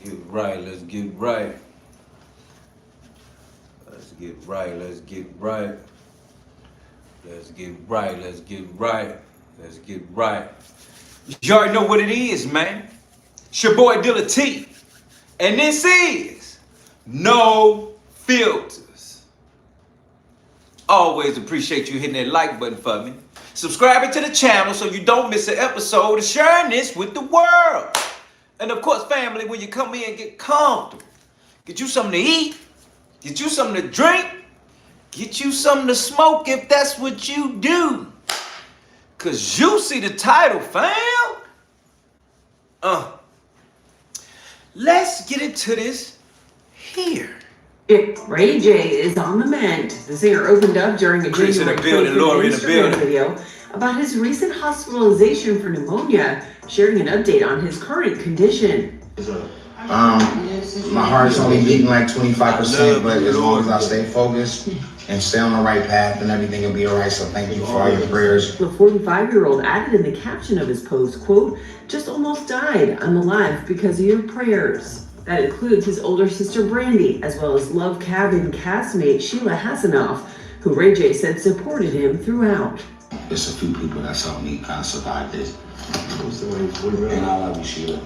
get right. Let's get right. Let's get right. Let's get right. Let's get right. Let's get right. Let's get right. You already know what it is, man. It's your boy Dilla T. And this is No Filters. Always appreciate you hitting that like button for me. Subscribing to the channel so you don't miss an episode and sharing this with the world. And of course, family, when you come in, get comfortable. Get you something to eat. Get you something to drink. Get you something to smoke if that's what you do. Cause you see the title, fam. Let's get into this here. Ray J is on the mend. The singer opened up during a January 25th video about his recent hospitalization for pneumonia, sharing an update on his current condition. My heart's only beating like 25%, but as long as I stay focused and stay on the right path, then everything will be all right. So thank you for all your prayers. The 45-year-old added in the caption of his post, quote, "Just almost died. I'm alive because of your prayers." That includes his older sister Brandy, as well as Love Cabin castmate Sheila Hasanoff, who Ray J said supported him throughout. There's a few people that's helped me kind of survive this. And I love you, Sheila.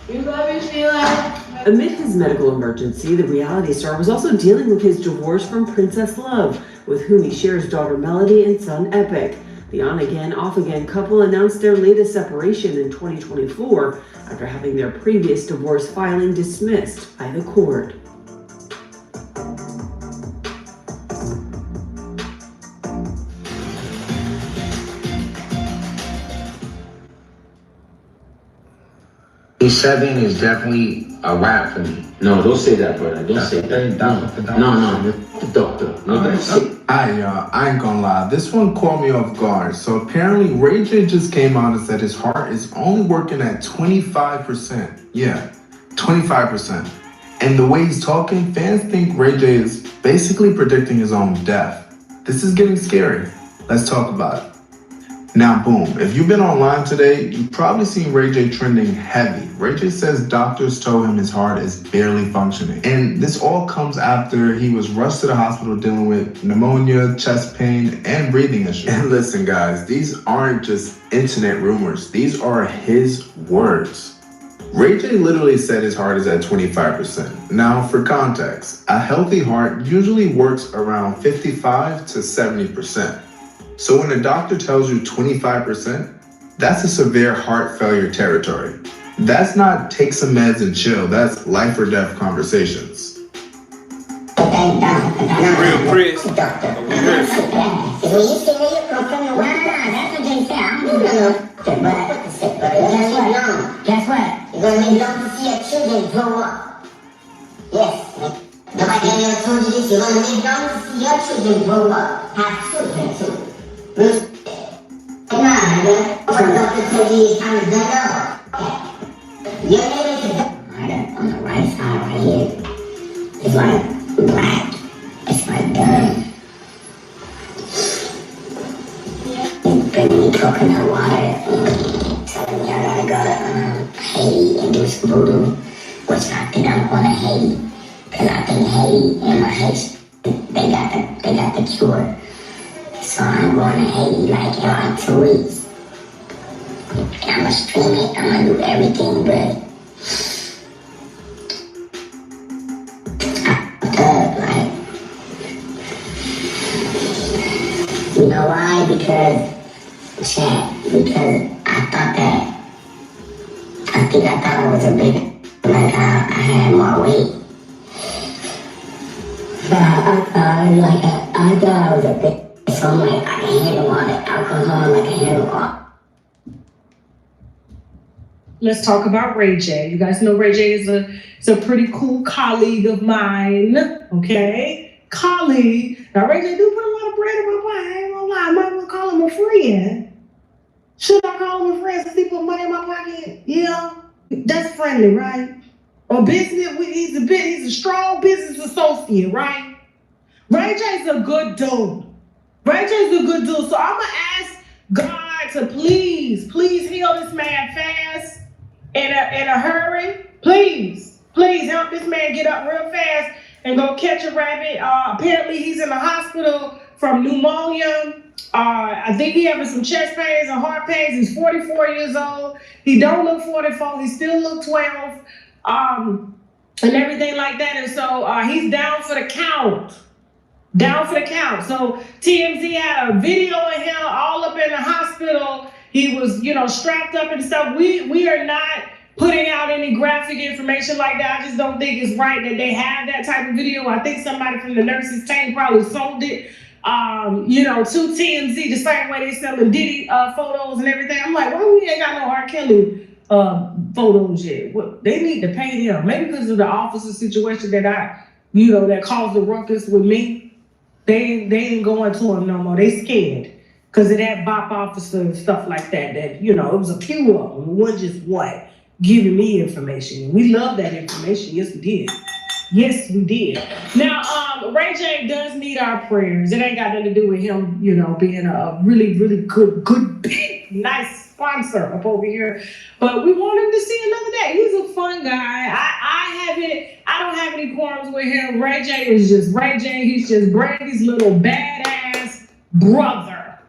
We love you, Sheila. Amid his medical emergency, the reality star was also dealing with his divorce from Princess Love, with whom he shares daughter Melody and son Epic. The on-again, off-again couple announced their latest separation in 2024 after having their previous divorce filing dismissed by the court. Seven is definitely a wrap for me. No, don't say that, brother. Don't say that. No, the doctor. I ain't gonna lie. This one caught me off guard. So apparently Ray J just came out and said his heart is only working at 25%. Yeah, 25%. And the way he's talking, fans think Ray J is basically predicting his own death. This is getting scary. Let's talk about it. Now, boom, if you've been online today, you've probably seen Ray J trending heavy. Ray J says doctors told him his heart is barely functioning. And this all comes after he was rushed to the hospital dealing with pneumonia, chest pain, and breathing issues. And listen, guys, these aren't just internet rumors. These are his words. Ray J literally said his heart is at 25%. Now, for context, a healthy heart usually works around 55 to 70%. So when a doctor tells you 25%, that's a severe heart failure territory. That's not take some meds and chill. That's life or death conversations. We're real Chris. When you say where you come from, no, that's what they say. I don't know. But guess what? You're going to live long to see your children grow up. Yes. Nobody ever told you this. You're going to live long to see your children grow up. Have children too. Nah, nigga. What doctor told you it's time to go up? Your name is right on the right side right here. It's like black. It's like gun. Bring me coconut water. Tell me I gotta go to Haiti and do some voodoo. Which I think I'm going to Haiti. Cause I think Haiti and my Haitian, they got the cure. So I'm going to Haiti like around 2 weeks. And I'm gonna stream it, I'm gonna do everything, but like, you know why? Because I thought I was a big, like I had more weight. I thought I was a big. So I'm like, I can handle all the alcohol, I can handle all. Let's talk about Ray J. You guys know Ray J is a pretty cool colleague of mine, okay? Colleague. Now Ray J do put a lot of bread in my pocket, I ain't gonna lie, I might want to call him a friend. Should I call him a friend since he put money in my pocket? Yeah, that's friendly, right? Or business, he's a strong business associate, right? Ray J's a good dude. Ray J's a good dude, so I'm gonna ask God to please heal this man fast, in a hurry, please. please help this man get up real fast and go catch a rabbit. Apparently he's in the hospital from pneumonia. I think he having some chest pains and heart pains. He's 44 years old. He don't look 44. He still look 12. And everything like that. And so he's down for the count. Down for the count. So TMZ had a video of him all up in the hospital. He was, strapped up and stuff. We are not putting out any graphic information like that. I just don't think it's right that they have that type of video. I think somebody from the nurses team probably sold it, to TMZ the same way they selling Diddy photos and everything. I'm like, why we ain't got no R. Kelly photos yet? Well, they need to pay them. Maybe because of the officer situation that that caused the ruckus with me. They ain't going to him no more. They scared because of that BOP officer and stuff like that. That, it was a few of them. It wasn't just what? Giving me information. We love that information. Yes, we did. Yes, we did. Now, Ray J does need our prayers. It ain't got nothing to do with him, being a really, really good, big, nice sponsor up over here. But we want him to see another day. He's a fun guy. I don't have any qualms with him. Ray J is just Ray J. He's just Brandy's little badass brother.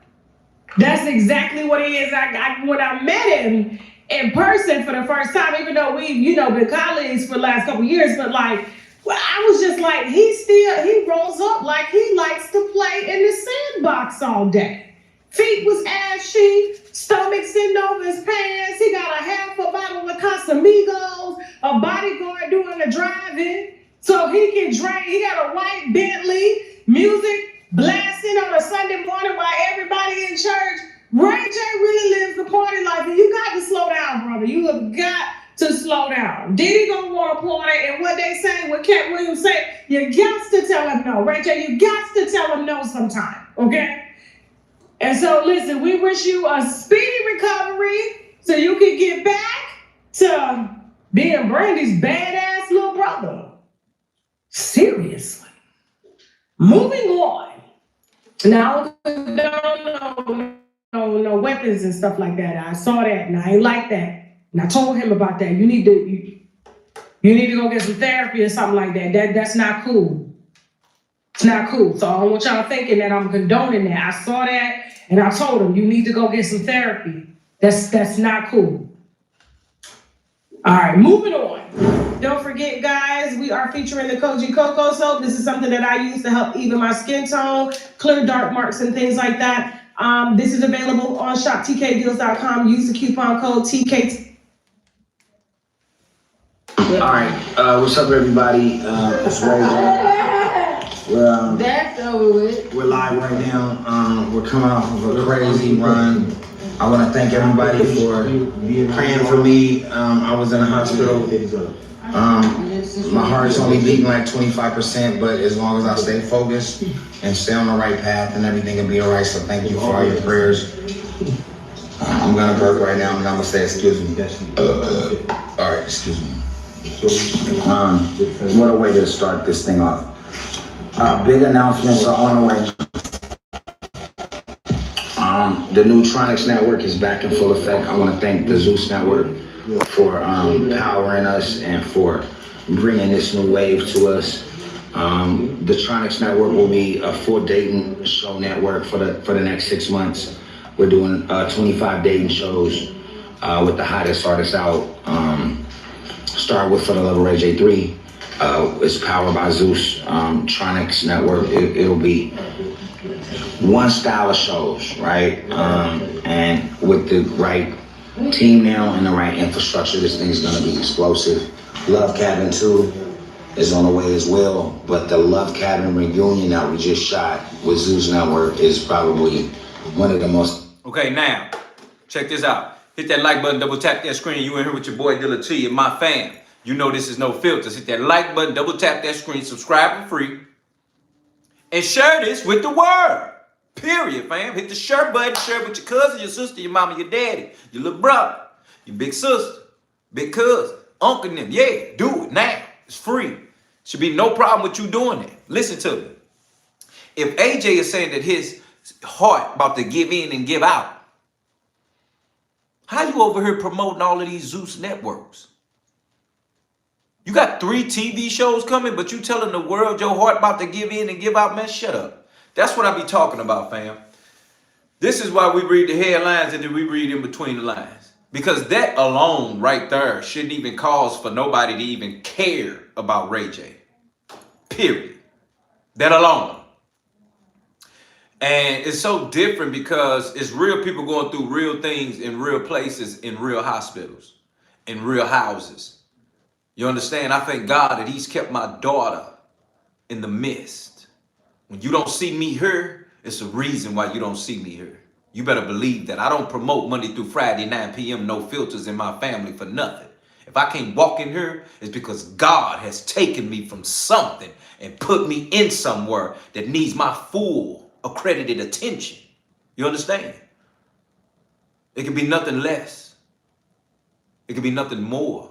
That's exactly what he is. When I met him in person for the first time, even though we've, been colleagues for the last couple years, but I was just like, he rolls up like he likes to play in the sandbox all day. Feet was ashy, stomach sitting over his pants. He got a half a bottle of Casamigos, a bodyguard doing the driving, so he can drink. He got a white Bentley, music blasting on a Sunday morning while everybody in church. Ray J really lives the party life, and you got to slow down, brother. You have got to slow down. Diddy gonna want to party, and what they say, what Cat Williams say, you got to tell him no. Ray J, you got to tell him no sometime, okay? And so, listen, we wish you a speedy recovery so you can get back to being Brandy's badass little brother. Seriously. Moving on. Now, no weapons and stuff like that. I saw that and I ain't like that. And I told him about that. You need to go get some therapy or something like that. That's not cool. It's not cool. So I don't want y'all thinking that I'm condoning that. I saw that and I told him, you need to go get some therapy. That's not cool. All right, moving on. Don't forget, guys, we are featuring the Koji Cocoa Soap. This is something that I use to help even my skin tone, clear dark marks and things like that. This is available on shoptkdeals.com. Use the coupon code TK. All right, what's up, everybody? It's Ray J. That's over with. We're live right now. We're coming off of a crazy run. I want to thank everybody for praying for me. I was in the hospital. My heart's only beating like 25%, but as long as I stay focused and stay on the right path, and everything will be all right. So thank you for all your prayers. I'm gonna burp right now, and I'm gonna say excuse me. All right, excuse me. What a way to start this thing off. Big announcements are on the way. The Neutronics Network is back in full effect. I want to thank the Zeus Network for powering us and for bringing this new wave to us. The Tronics Network will be a full dating show network for the next 6 months. We're doing 25 dating shows with the hottest artists out. Start with For the Love of Ray J 3. It's powered by Zeus Tronics Network. It'll be one style of shows, right? And with the right team now and the right infrastructure, this thing's gonna be explosive. Love Cabin 2 is on the way as well, but the Love Cabin reunion that we just shot with Zeus Network is probably one of the most... Okay, now, check this out. Hit that like button, double tap that screen. You in here with your boy Dealatofficial, my fam. You know this is No Filters. Hit that like button, double tap that screen, subscribe for free, and share this with the world. Period, fam. Hit the share button, share it with your cousin, your sister, your mama, your daddy, your little brother, your big sister, big cousin, uncle and them. Yeah, do it now. It's free. Should be no problem with you doing that. Listen to me. If AJ is saying that his heart about to give in and give out, how you over here promoting all of these Zeus networks? You got 3 TV shows coming, but you telling the world your heart about to give in and give out, man, shut up. That's what I be talking about, fam. This is why we read the headlines and then we read in between the lines. Because that alone right there shouldn't even cause for nobody to even care about Ray J. Period. That alone. And it's so different because it's real people going through real things in real places, in real hospitals, in real houses. You understand? I thank God that he's kept my daughter in the midst. When you don't see me here, it's a reason why you don't see me here. You better believe that. I don't promote Monday through Friday, 9 p.m., no filters in my family for nothing. If I can't walk in here, it's because God has taken me from something and put me in somewhere that needs my full accredited attention. You understand? It can be nothing less. It can be nothing more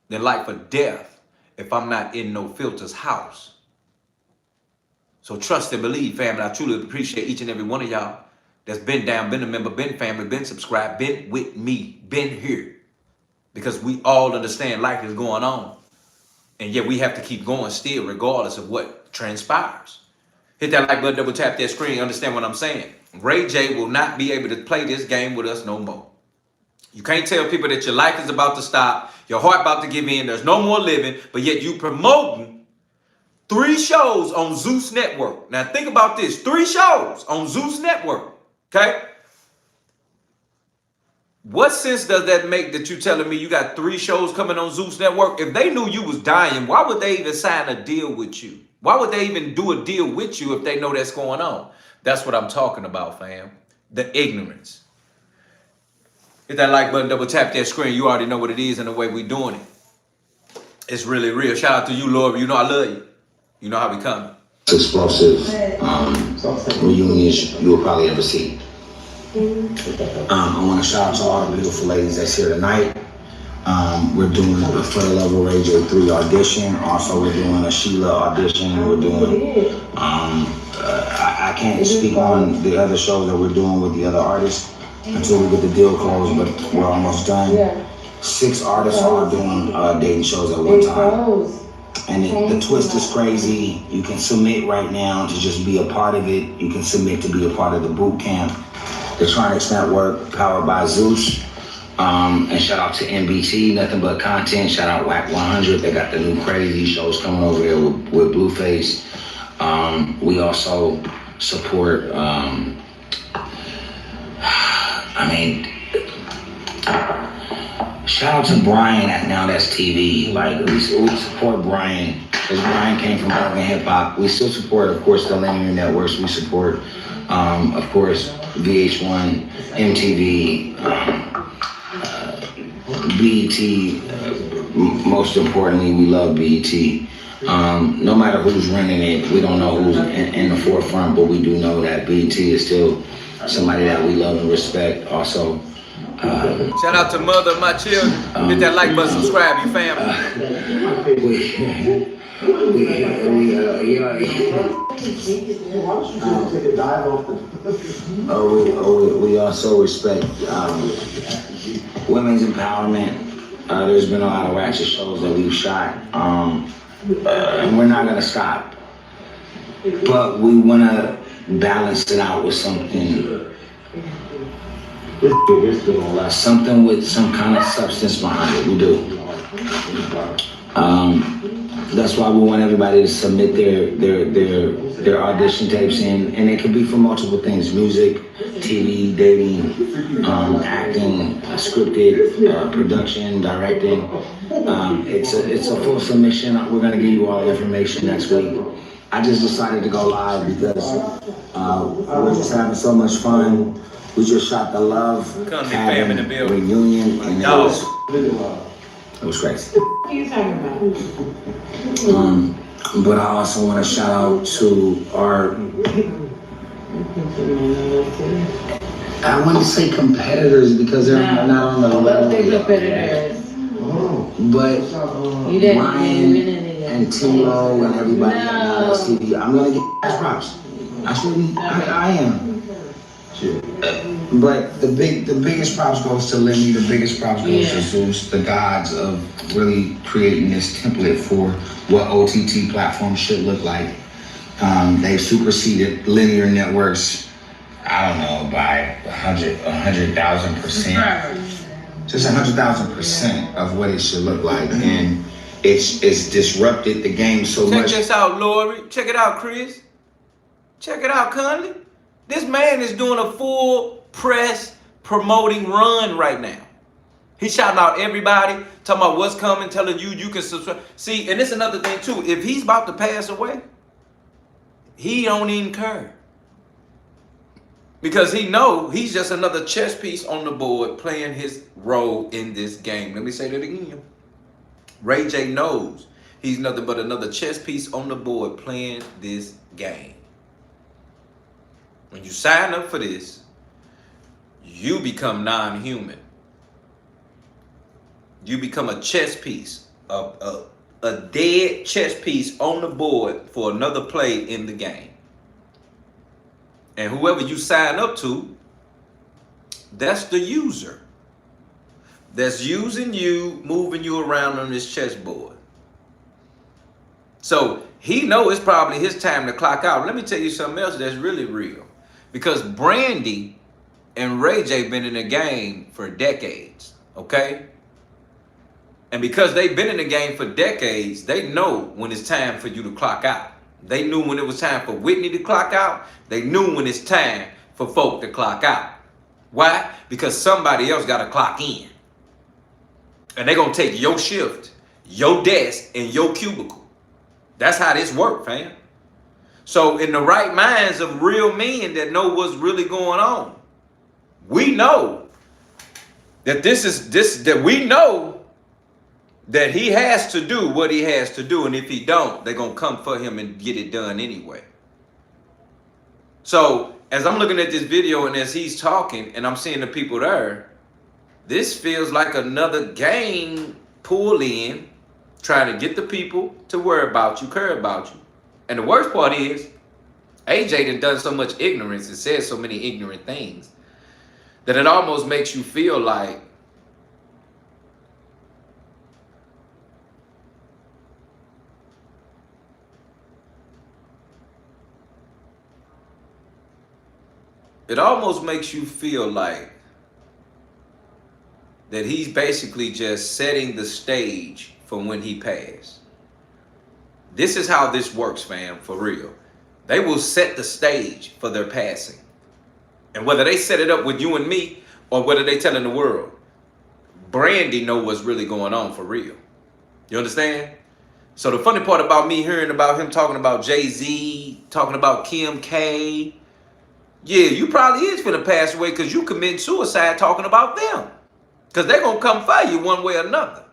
than life or death if I'm not in No Filters house. So trust and believe, family. I truly appreciate each and every one of y'all that's been down, been a member, been family, been subscribed, been with me, been here. Because we all understand life is going on. And yet we have to keep going still regardless of what transpires. Hit that like button, double tap that screen, understand what I'm saying. Ray J will not be able to play this game with us no more. You can't tell people that your life is about to stop, your heart about to give in, there's no more living, but yet you promoting 3 shows on Zeus Network. Now think about this, 3 shows on Zeus Network, okay? What sense does that make that you telling me you got 3 shows coming on Zeus Network? If they knew you was dying, why would they even sign a deal with you? Why would they even do a deal with you if they know that's going on? That's what I'm talking about, fam. The ignorance. Hit that like button, double tap that screen. You already know what it is and the way we doing it. It's really real. Shout out to you, Lord. You know I love you. You know how we coming. Explosive reunions you will probably ever see. I want to shout out to all the beautiful ladies that's here tonight. We're doing a For the Love of Ray J 3 audition. Also, we're doing a Sheila audition. We're doing, I can't speak on the other shows that we're doing with the other artists until we get the deal closed, but we're almost done. 6 artists are doing dating shows at one time. And the twist is crazy. You can submit right now to just be a part of it. You can submit to be a part of the boot camp. The Tronics Network, powered by Zeus. And shout out to NBT, Nothing But Content. Shout out WAC 100. They got the new crazy shows coming over there with Blueface. We also support, shout out to Brian at Now That's TV. Like, we support Brian, because Brian came from Urban Hip Hop. We still support, of course, the linear networks. We support, of course, VH1, MTV, BET. Most importantly, we love BET. No matter who's running it, we don't know who's in the forefront, but we do know that BET is still somebody that we love and respect. Also, shout out to mother of my children. Hit that like button, subscribe, you family. We also respect women's empowerment. There's been a lot of ratchet shows that we've shot, and we're not gonna stop. But we wanna balance it out with something with some kind of substance behind it. We do. That's why we want everybody to submit their audition tapes in, and it could be for multiple things: music, TV, dating, acting, scripted, production, directing. It's a full submission. We're gonna give you all the information next week. I just decided to go live because we're just having so much fun. We just shot the Love Cabin reunion, and it was crazy. What are you talking about? But I also want to shout out to our, I want to say competitors because they're not on the level yet. But Ryan and Timo and everybody on TV, I'm going to get props. I shouldn't, I am. But the biggest props goes to Lemmy, the biggest props goes to Zeus, the gods of really creating this template for what OTT platforms should look like. They've superseded linear networks, I don't know, by 100,000%. Just 100,000% of what it should look like. And it's disrupted the game so much. Check this out, Lori. Check it out, Chris. Check it out, Conley. This man is doing a full press promoting run right now. He's shouting out everybody, talking about what's coming, telling you can subscribe. See, and it's another thing too. If he's about to pass away, he don't even care. Because he know he's just another chess piece on the board playing his role in this game. Let me say that again. Ray J knows he's nothing but another chess piece on the board playing this game. When you sign up for this, you become non-human. You become a chess piece, a dead chess piece on the board for another play in the game. And whoever you sign up to, that's the user. That's using you, moving you around on this chessboard. So he knows it's probably his time to clock out. Let me tell you something else that's really real. Because Brandy and Ray J been in the game for decades, okay? And because they've been in the game for decades, they know when it's time for you to clock out. They knew when it was time for Whitney to clock out. They knew when it's time for folk to clock out. Why? Because somebody else got to clock in. And they're going to take your shift, your desk, and your cubicle. That's how this works, fam. So in the right minds of real men that know what's really going on, we know that we know that he has to do what he has to do. And if he don't, they're going to come for him and get it done anyway. So as I'm looking at this video and as he's talking and I'm seeing the people there, this feels like another game pull in, trying to get the people to worry about you, care about you. And the worst part is, AJ done so much ignorance and said so many ignorant things that it almost makes you feel like that he's basically just setting the stage for when he passed. This is how this works, fam, for real. They will set the stage for their passing. And whether they set it up with you and me or whether they telling the world, Brandy know what's really going on for real. You understand? So the funny part about me hearing about him talking about Jay-Z, talking about Kim K, yeah, you probably is finna pass away because you committing suicide talking about them. Because they're going to come for you one way or another.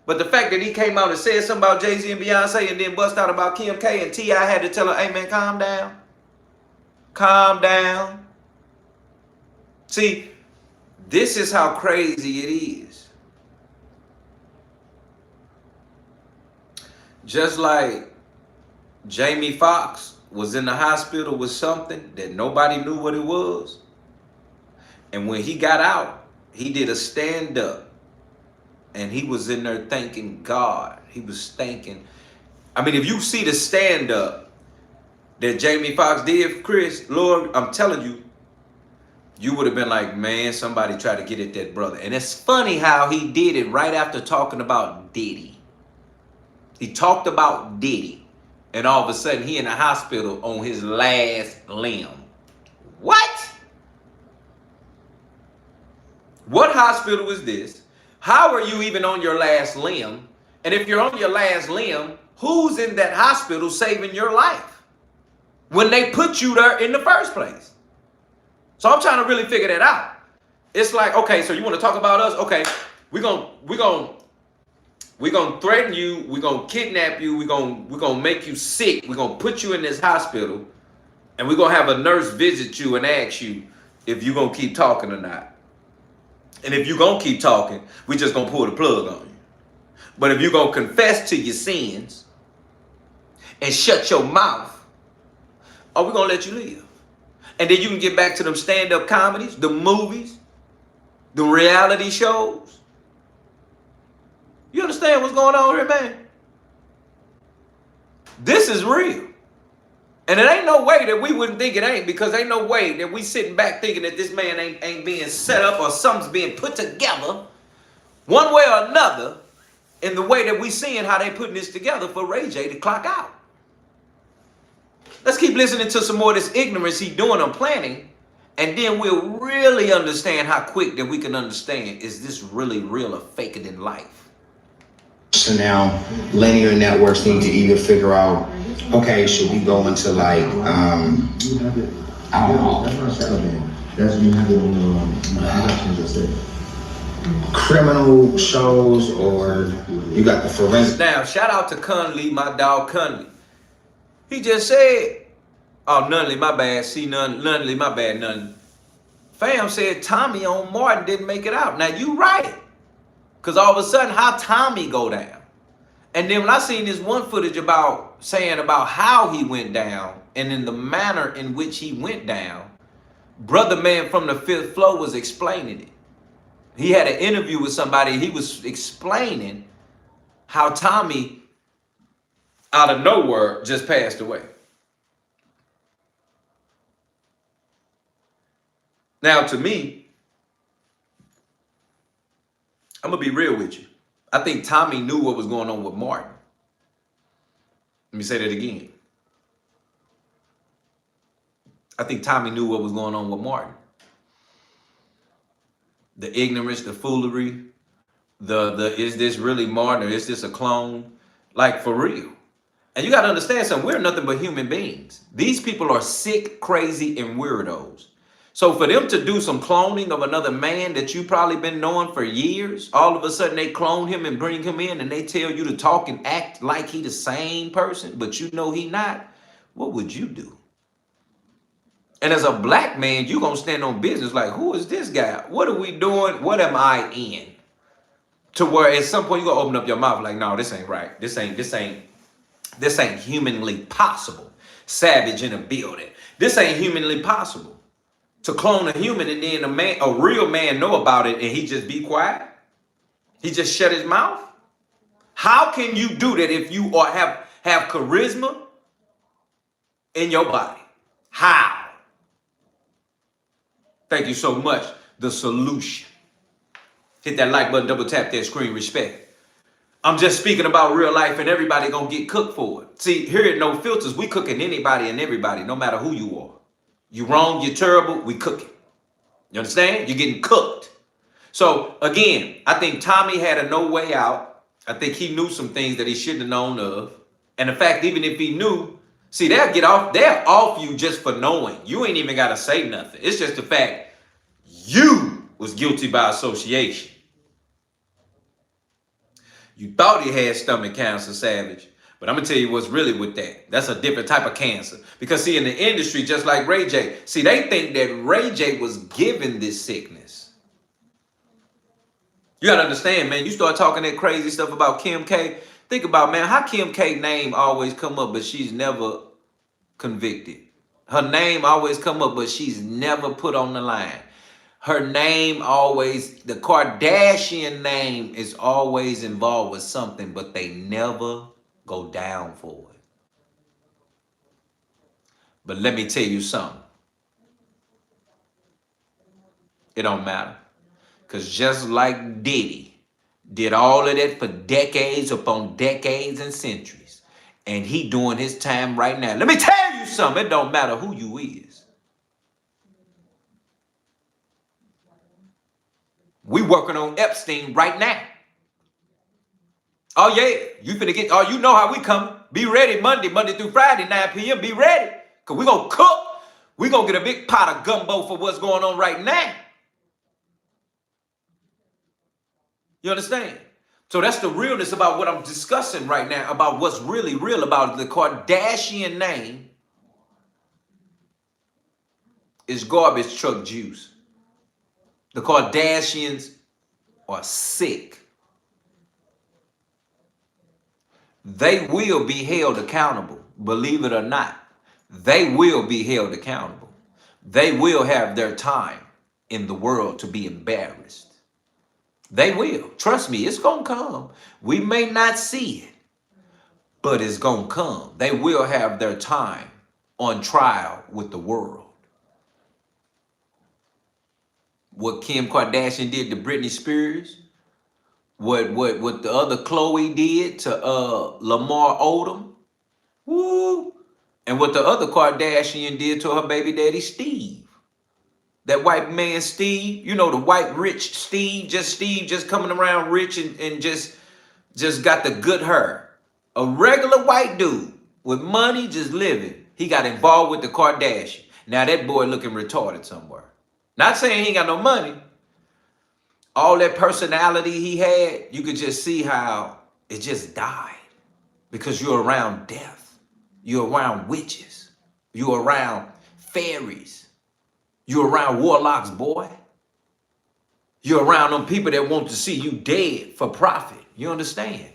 But the fact that he came out and said something about Jay-Z and Beyonce and then bust out about Kim K and T.I. had to tell her, hey man, calm down. Calm down. See, this is how crazy it is. Just like Jamie Foxx was in the hospital with something that nobody knew what it was. And when he got out, he did a stand-up. And he was in there thanking God. He was thanking. I mean, if you see the stand-up that Jamie Foxx did, Chris, Lord, I'm telling you, you would have been like, man, somebody tried to get at that brother. And it's funny how he did it right after talking about Diddy. He talked about Diddy. And all of a sudden, he in the hospital on his last limb. What? What hospital is this? How are you even on your last limb? And if you're on your last limb, who's in that hospital saving your life when they put you there in the first place? So I'm trying to really figure that out. It's like, okay, so you want to talk about us? Okay, we're gonna threaten you. We're gonna kidnap you. We're gonna make you sick. We're gonna put you in this hospital, and we're gonna have a nurse visit you and ask you if you're gonna keep talking or not. And if you're going to keep talking, we're just going to pull the plug on you. But if you're going to confess to your sins and shut your mouth, we're going to let you live. And then you can get back to them stand-up comedies, the movies, the reality shows. You understand what's going on here, man? This is real. And it ain't no way that we wouldn't think it ain't, because ain't no way that we sitting back thinking that this man ain't being set up or something's being put together one way or another in the way that we seeing how they putting this together for Ray J to clock out. Let's keep listening to some more of this ignorance he doing on planning, and then we'll really understand how quick that we can understand, is this really real or fake it in life? So now linear networks need to either figure out, okay, should we go into like, I don't know, criminal shows, or you got the forensic. Now, shout out to Conley, my dog Conley. He just said, oh, Nunley, my bad. See, Nunley, my bad, Nunley. Fam said Tommy on Martin didn't make it out. Now, you right. Because all of a sudden, how Tommy go down? And then when I seen this one footage about how he went down and in the manner in which he went down, brother man from the 5th floor was explaining it. He had an interview with somebody. He was explaining how Tommy, out of nowhere, just passed away. Now, to me, I'm going to be real with you. I think Tommy knew what was going on with Martin. Let me say that again. I think Tommy knew what was going on with Martin. The ignorance, the foolery, the is this really Martin or is this a clone? Like, for real. And you got to understand something. We're nothing but human beings. These people are sick, crazy, and weirdos. So for them to do some cloning of another man that you probably been knowing for years, all of a sudden they clone him and bring him in and they tell you to talk and act like he the same person, but you know he not, what would you do? And as a black man, you gonna stand on business like, who is this guy? What are we doing? What am I in? To where at some point you gonna open up your mouth like, no, this ain't right. This ain't humanly possible. Savage in a building. This ain't humanly possible. To clone a human and then a real man know about it and he just be quiet? He just shut his mouth? How can you do that if you have charisma in your body? How? Thank you so much. The solution. Hit that like button, double tap that screen, respect. I'm just speaking about real life and everybody gonna get cooked for it. See, here at No Filters, we cooking anybody and everybody, no matter who you are. You wrong, you're terrible, we cooking. You understand? You're getting cooked. So again, I think Tommy had a no way out. I think he knew some things that he shouldn't have known of. And in fact, even if he knew, see, they'll off you just for knowing. You ain't even gotta say nothing. It's just the fact you was guilty by association. You thought he had stomach cancer, Savage. But I'm going to tell you what's really with that. That's a different type of cancer. Because, see, in the industry, just like Ray J, see, they think that Ray J was given this sickness. You got to understand, man, you start talking that crazy stuff about Kim K. Think about, man, how Kim K name always come up, but she's never convicted. Her name always come up, but she's never put on the line. Her name always, the Kardashian name is always involved with something, but they never go down for it. But let me tell you something. It don't matter. Because just like Diddy did all of that for decades upon decades and centuries, and he doing his time right now. Let me tell you something. It don't matter who you is. We working on Epstein right now. Oh, yeah. You finna get, oh, you know how we coming. Be ready Monday through Friday, 9 p.m. Be ready. Because we going to cook. We going to get a big pot of gumbo for what's going on right now. You understand? So that's the realness about what I'm discussing right now, about what's really real about the Kardashian name is garbage truck juice. The Kardashians are sick. They will be held accountable, believe it or not. They will be held accountable. they will have their time in the world to be embarrassed. They will. Trust me, it's going to come. We may not see it, but it's going to come. They will have their time on trial with the world. What Kim Kardashian did to Britney Spears, what the other Chloe did to Lamar Odom, woo, and what the other Kardashian did to her baby daddy Steve. That white man Steve, you know, the white rich Steve just coming around rich and just got the good hair. A regular white dude with money just living. He got involved with the Kardashian. Now that boy looking retarded somewhere. Not saying he ain't got no money. All that personality he had, you could just see how it just died. Because you're around death. You're around witches. You're around fairies. You're around warlocks, boy. You're around them people that want to see you dead for profit. You understand?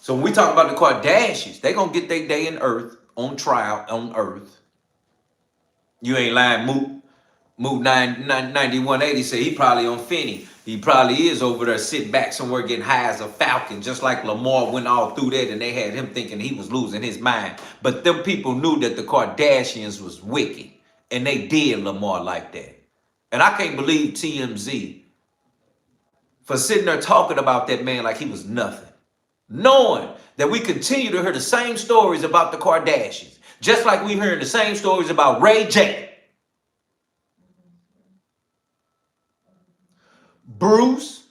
So when we talk about the Kardashians, they gonna get their day in earth, on trial, on earth. You ain't lying, Moot 9180 said he probably on Finney. He probably is over there sitting back somewhere getting high as a falcon, just like Lamar went all through that and they had him thinking he was losing his mind. But them people knew that the Kardashians was wicked and they did Lamar like that. And I can't believe TMZ for sitting there talking about that man like he was nothing. Knowing that we continue to hear the same stories about the Kardashians, just like we hearing the same stories about Ray J. Bruce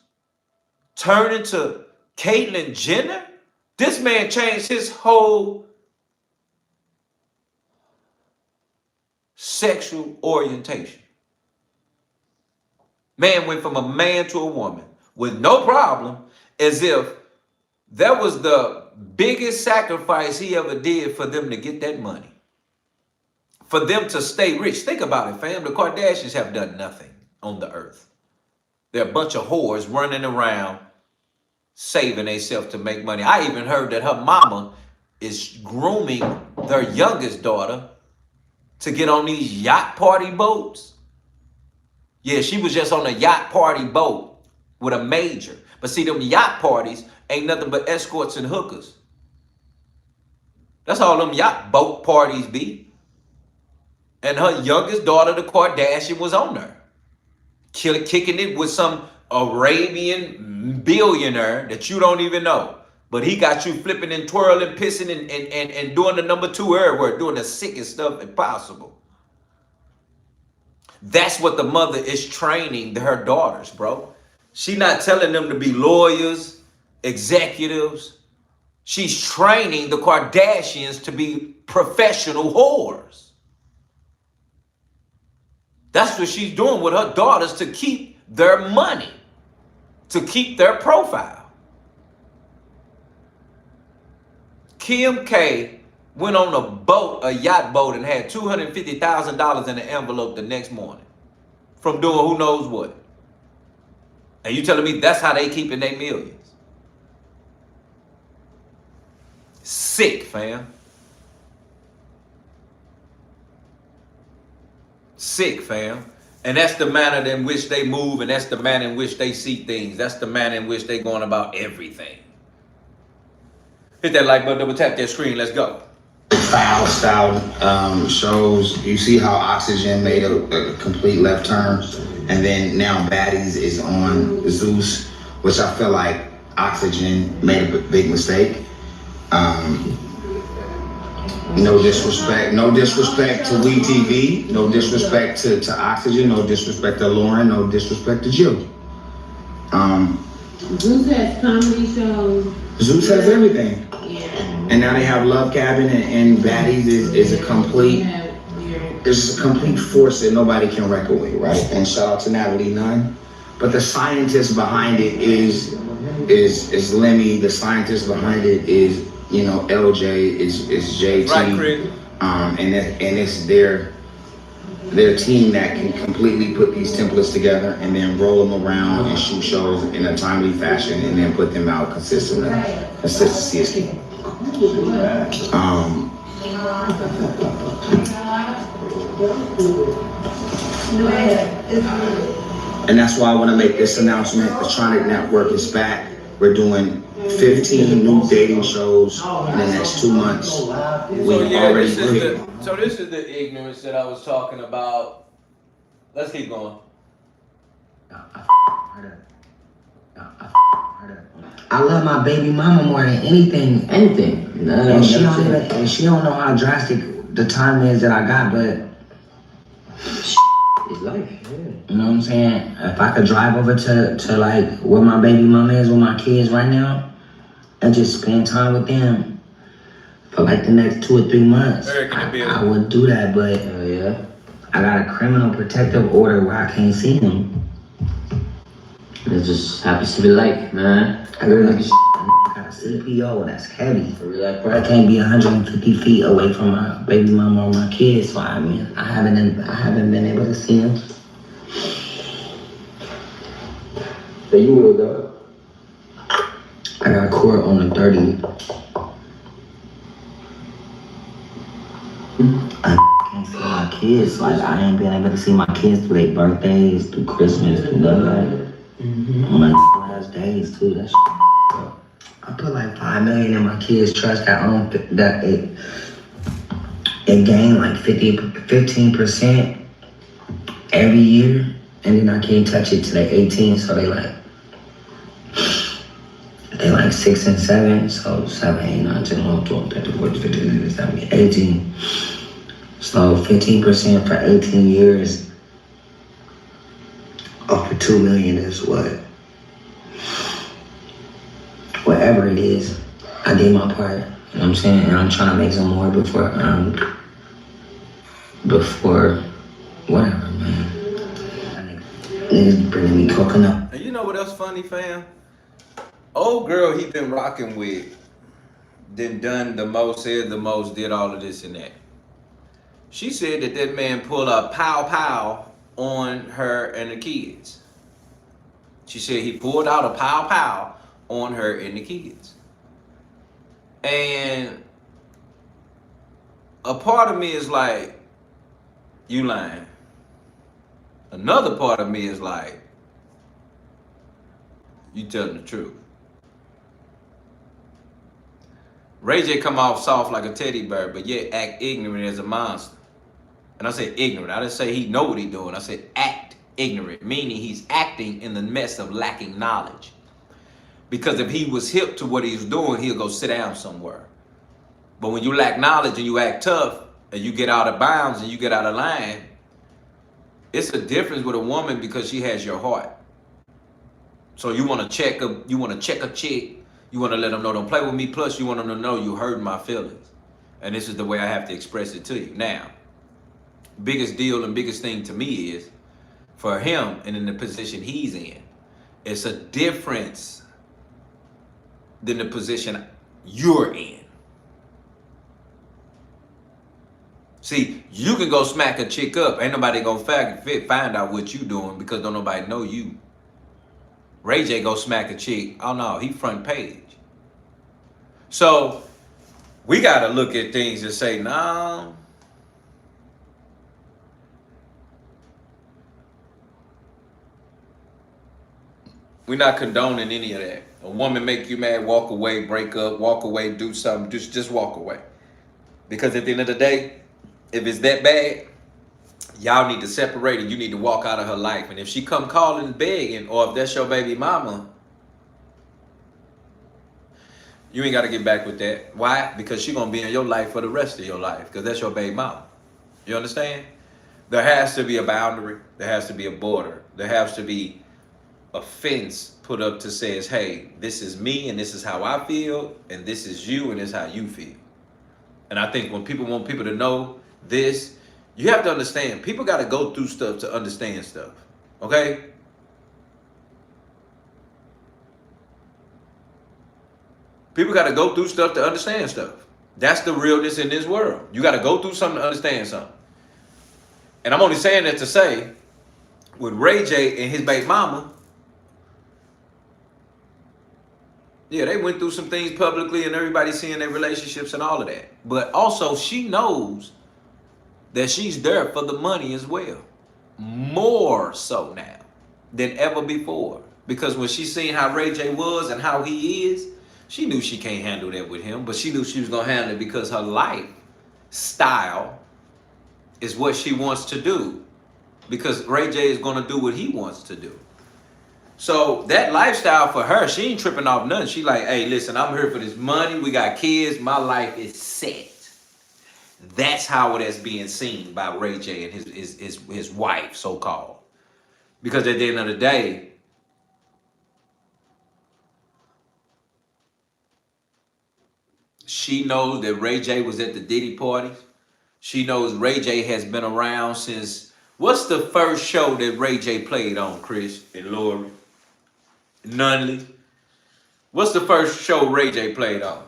turning to Caitlyn Jenner. This man changed his whole sexual orientation. Man went from a man to a woman with no problem, as if that was the biggest sacrifice he ever did for them to get that money. For them to stay rich. Think about it, fam. The Kardashians have done nothing on the earth. They're a bunch of whores running around saving themselves to make money. I even heard that her mama is grooming their youngest daughter to get on these yacht party boats. Yeah, she was just on a yacht party boat with a major. But see, them yacht parties ain't nothing but escorts and hookers. That's all them yacht boat parties be. And her youngest daughter, the Kardashian, was on there. Kicking it with some Arabian billionaire that you don't even know. But he got you flipping and twirling, pissing and doing the number 2 everywhere, doing the sickest stuff possible. That's what the mother is training her daughters, bro. She's not telling them to be lawyers, executives. She's training the Kardashians to be professional whores. That's what she's doing with her daughters to keep their money, to keep their profile. Kim K went on a boat, a yacht boat, and had $250,000 in an envelope the next morning from doing who knows what. And you telling me that's how they keeping their millions? Sick, fam. Sick, fam. And that's the manner in which they move, and that's the manner in which they see things. That's the manner in which they going about everything. Hit that like button, double tap that screen, let's go. Foul style shows, you see how Oxygen made a complete left turn, and then now Baddies is on Zeus, which I feel like Oxygen made a big mistake. No disrespect to WeTV, no disrespect to Oxygen, no disrespect to Lauren, no disrespect to Jill. Zeus has comedy shows. Zeus has everything. Yeah. And now they have Love Cabin and Baddies is a complete, it's a complete force that nobody can reckon with, right? And shout out to Natalie Nunn. But the scientist behind it is Lemmy. The scientist behind it is, you know, LJ, is JT. Right, and it's their team that can completely put these templates together and then roll them around and shoot shows in a timely fashion and then put them out consistently. Consistency is key. And that's why I want to make this announcement. The Tronic Network is back. We're doing 15 new dating shows in the next 2 months. We already So this is the ignorance that I was talking about. Let's keep going. I love my baby mama more than anything. Anything. No, And she don't know how drastic the time is that I got, but it's life. Yeah. you know what I'm saying? If I could drive over to like where my baby mama is with my kids right now and just spend time with them for like the next 2 or 3 months, I would do that, but Yeah. I got a criminal protective order where I can't see them. It just happens to be life, man. I got a CPO that's heavy. I can't be 150 feet away from my baby mama or my kids, so I haven't been able to see them. So you will, dog. I got court on the 30th. I can't see my kids. Like, I ain't been able to see my kids through their birthdays, through Christmas, through none of that. On my last days, too. That's I put like $5 million in my kids' trust. That it gained like 15% every year, and then I can't touch it till they 18. So they like 6 and 7. So 7, 8, 9, 10, 11, 12, 13, 14, 15, 16, 17, 18. So 15% for 18 years. Over $2 million is what? Whatever it is, I did my part. You know what I'm saying? And I'm trying to make some more before whatever, man. Niggas bringing me coconut. And you know what else funny, fam? Old girl he been rocking with, then done the most, said the most, did all of this and that. She said that man pulled a pow on her and the kids. She said he pulled out a pow on her and the kids. And a part of me is like, you lying. Another part of me is like, you telling the truth. Ray J come off soft like a teddy bear, but yet act ignorant as a monster. And I say ignorant. I didn't say he know what he doing. I said act ignorant, meaning he's acting in the mess of lacking knowledge. Because if he was hip to what he's doing, he'll go sit down somewhere. But when you lack knowledge and you act tough and you get out of bounds and you get out of line, it's a difference with a woman because she has your heart. So you want to check a chick. You want to let them know don't play with me. Plus you want them to know you hurting my feelings. And this is the way I have to express it to you. Now, biggest deal and biggest thing to me is for him and in the position he's in, it's a difference than the position you're in. See, you can go smack a chick up. Ain't nobody gonna find out what you doing because don't nobody know you. Ray J go smack a chick. Oh no, he front page. So we gotta look at things and say, no. We're not condoning any of that. A woman make you mad, walk away, break up, walk away, do something, just walk away. Because at the end of the day, if it's that bad, y'all need to separate and you need to walk out of her life. And if she come calling, begging, or if that's your baby mama, you ain't got to get back with that. Why? Because she going to be in your life for the rest of your life because that's your baby mama. You understand? There has to be a boundary. There has to be a border. There has to be a fence put up to says, hey, this is me and this is how I feel and this is you and this is how you feel. And I think when people want people to know this, you have to understand, people got to go through stuff to understand stuff, okay? People got to go through stuff to understand stuff. That's the realness in this world. You got to go through something to understand something. And I'm only saying that to say, with Ray J and his baby mama, yeah, they went through some things publicly and everybody's seeing their relationships and all of that. But also she knows that she's there for the money as well. More so now than ever before. Because when she seen how Ray J was and how he is, she knew she can't handle that with him, but she knew she was going to handle it because her lifestyle is what she wants to do. Because Ray J is going to do what he wants to do. So that lifestyle for her, she ain't tripping off nothing. She like, hey, listen, I'm here for this money. We got kids. My life is set. That's how it is being seen by Ray J and his wife, so-called. Because at the end of the day, she knows that Ray J was at the Diddy parties. She knows Ray J has been around since, what's the first show that Ray J played on, Chris and Lori? Nunley. What's the first show Ray J played on?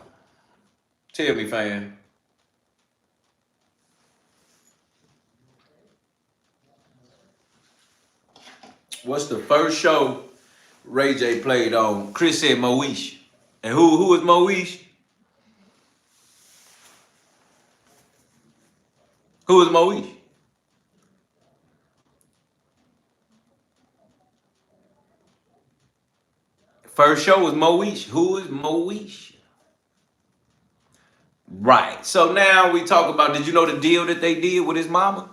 Tell me, fam. What's the first show Ray J played on? Chris said Moesha. And who is Moesha? Who is Moesha? First show was Moesha. Who is Moesha? Right. So now we talk about, did you know the deal that they did with his mama?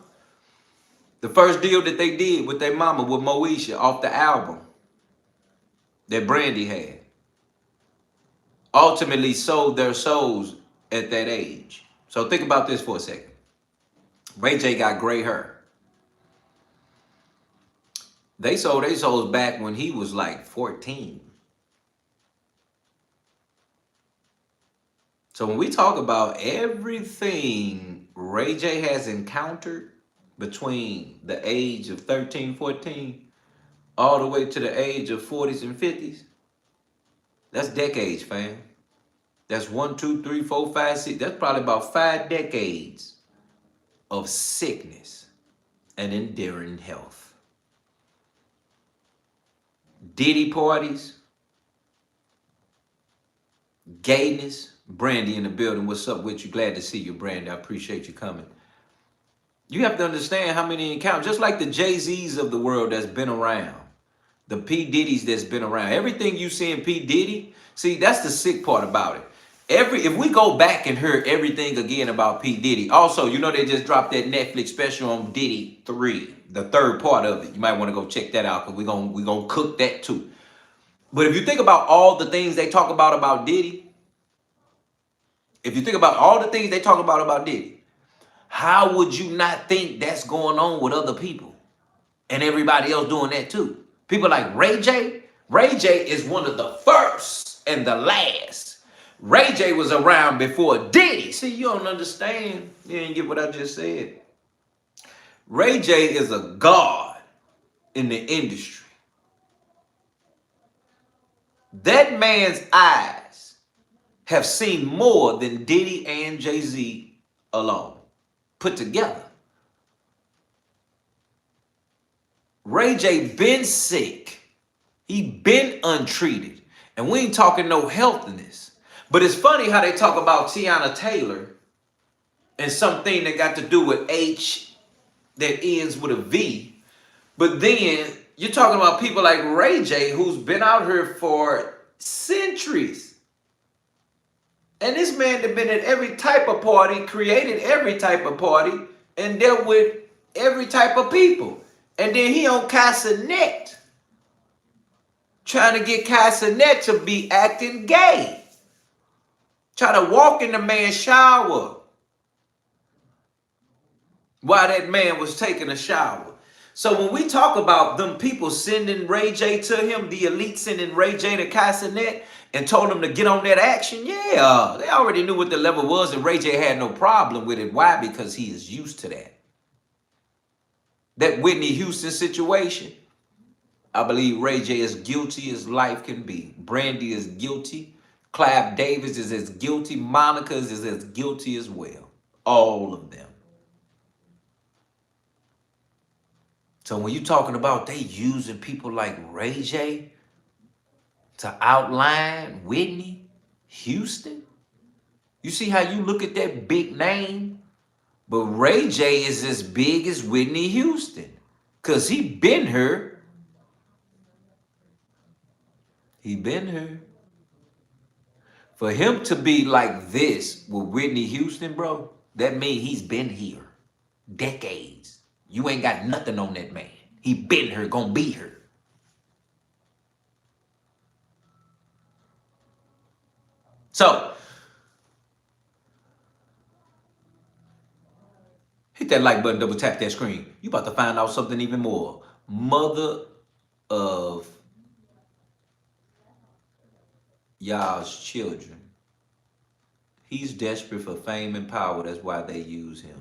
The first deal that they did with their mama with Moesha off the album that Brandy had. Ultimately sold their souls at that age. So think about this for a second. Ray J got gray hair. They sold their souls back when he was like 14. So when we talk about everything Ray J has encountered between the age of 13, 14, all the way to the age of 40s and 50s, that's decades, fam. That's 1, 2, 3, 4, 5, 6. That's probably about 5 decades of sickness and enduring health. Diddy parties, gayness. Brandy in the building. What's up with you? Glad to see you, Brandy. I appreciate you coming. You have to understand how many encounters, just like the Jay-Z's of the world that's been around, the P. Diddy's that's been around. Everything you see in P. Diddy, see, that's the sick part about it. If we go back and hear everything again about P. Diddy, also, you know, they just dropped that Netflix special on Diddy 3, the third part of it. You might want to go check that out because we're gonna cook that too. But if you think about all the things they talk about Diddy, if you think about all the things they talk about Diddy, how would you not think that's going on with other people and everybody else doing that too? People like Ray J. Ray J is one of the first and the last. Ray J was around before Diddy. See, you don't understand. You didn't get what I just said. Ray J is a god in the industry. That man's eyes have seen more than Diddy and Jay-Z alone put together. Ray J been sick. He been untreated. And we ain't talking no healthiness. But it's funny how they talk about Tiana Taylor and something that got to do with H that ends with a V. But then you're talking about people like Ray J who's been out here for centuries. And this man has been at every type of party, created every type of party, and dealt with every type of people. And then he on Casanet, trying to get Casanet to be acting gay. Trying to walk in the man's shower while that man was taking a shower. So when we talk about them people sending Ray J to him, the elite sending Ray J to Casanet and told him to get on that action, yeah, they already knew what the level was and Ray J had no problem with it. Why? Because he is used to that. That Whitney Houston situation, I believe Ray J is guilty as life can be. Brandy is guilty. Clive Davis is as guilty. Monica is as guilty as well. All of them. So when you're talking about they using people like Ray J to outline Whitney Houston, you see how you look at that big name, But Ray J is as big as Whitney Houston. Because he been her. He been her. For him to be like this with Whitney Houston, bro, that means he's been here decades. You ain't got nothing on that man. He been her, gonna be her. So, hit that like button, double tap that screen. You about to find out something even more. Mother of y'all's children. He's desperate for fame and power. That's why they use him.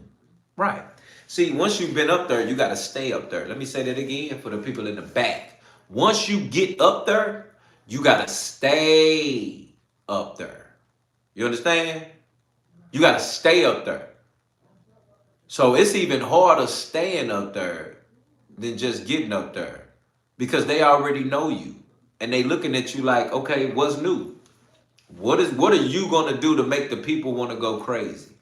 Right. See, once you've been up there, you got to stay up there. Let me say that again for the people in the back. Once you get up there, you got to stay up there. You understand? You got to stay up there. So it's even harder staying up there than just getting up there because they already know you and they looking at you like, okay, what's new? What are you going to do to make the people want to go crazy?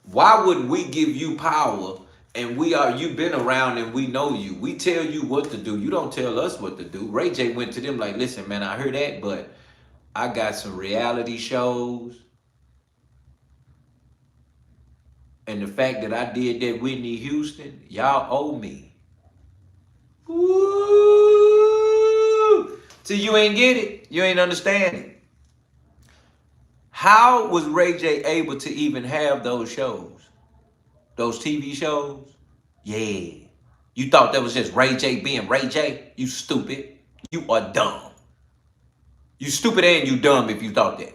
Why would we give you power and you've been around and we know you? We tell you what to do. You don't tell us what to do. Ray J went to them like, listen, man, I heard that, but I got some reality shows. And the fact that I did that Whitney Houston, y'all owe me. Woo! See, you ain't get it. You ain't understand it. How was Ray J able to even have those shows? Those TV shows? Yeah. You thought that was just Ray J being Ray J? You stupid. You are dumb. You stupid and you dumb if you thought that.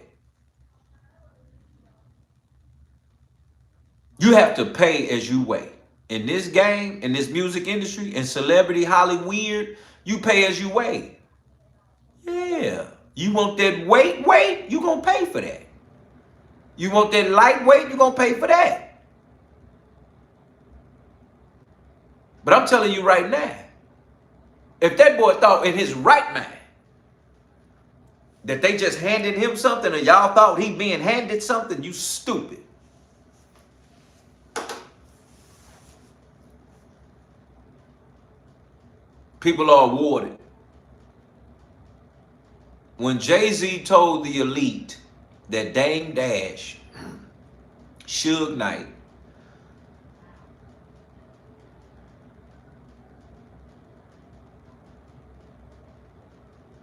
You have to pay as you weigh. In this game, in this music industry, in celebrity Hollywood, you pay as you weigh. Yeah. You want that weight, you gonna pay for that. You want that lightweight, you gonna pay for that. But I'm telling you right now, if that boy thought in his right mind that they just handed him something or y'all thought he being handed something, you stupid. People are awarded. When Jay-Z told the elite that Dame Dash, Suge Knight,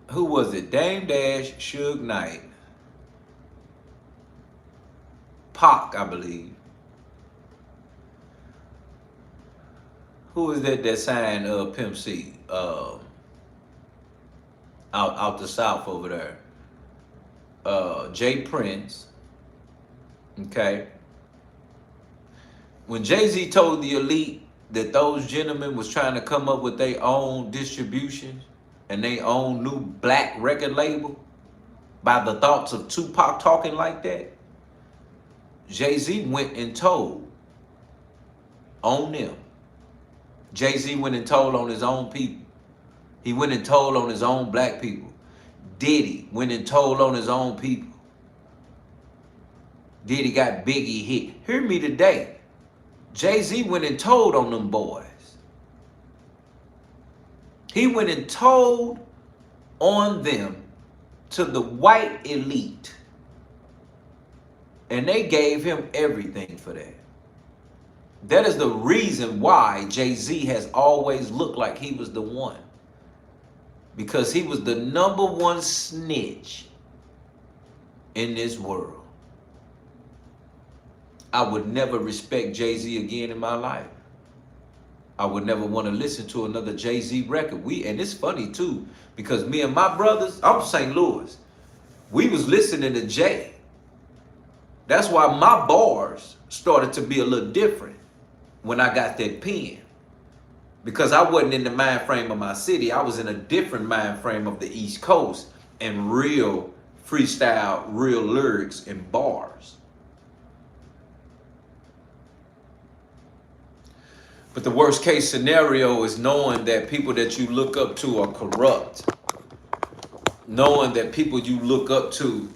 who was it? Dame Dash, Suge Knight, Pac, I believe. Who is that signed Pimp C out the South over there? Jay Prince. Okay. When Jay-Z told the elite that those gentlemen was trying to come up with their own distribution and their own new black record label by the thoughts of Tupac talking like that, Jay-Z went and told on them. Jay-Z went and told on his own people. He went and told on his own black people. Diddy went and told on his own people. Diddy got Biggie hit. Hear me today. Jay-Z went and told on them boys. He went and told on them to the white elite. And they gave him everything for that. That is the reason why Jay-Z has always looked like he was the one. Because he was the #1 snitch in this world. I would never respect Jay-Z again in my life. I would never want to listen to another Jay-Z record. And it's funny too, because me and my brothers, I'm from St. Louis, we was listening to Jay. That's why my bars started to be a little different when I got that pen. Because I wasn't in the mind frame of my city. I was in a different mind frame of the East Coast and real freestyle, real lyrics and bars. But the worst case scenario is knowing that people that you look up to are corrupt. Knowing that people you look up to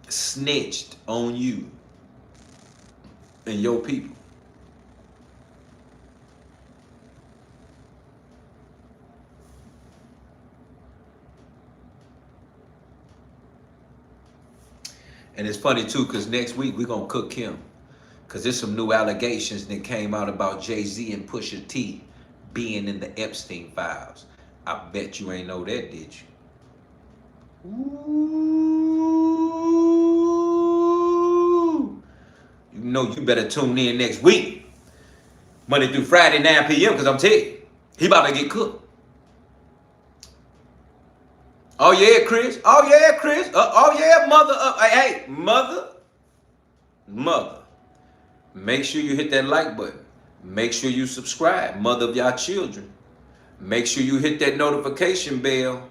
snitched on you. and your people. And it's funny too, because next week we're gonna cook him. Because there's some new allegations that came out about Jay-Z and Pusha T being in the Epstein files. I bet you ain't know that, did you? Ooh. You know you better tune in next week. Monday through Friday, 9 p.m. Because I'm telling you, he about to get cooked. Oh yeah, Chris. Oh yeah, Chris. Oh yeah, mother. Hey, mother. Make sure you hit that like button. Make sure you subscribe, mother of y'all children. Make sure you hit that notification bell.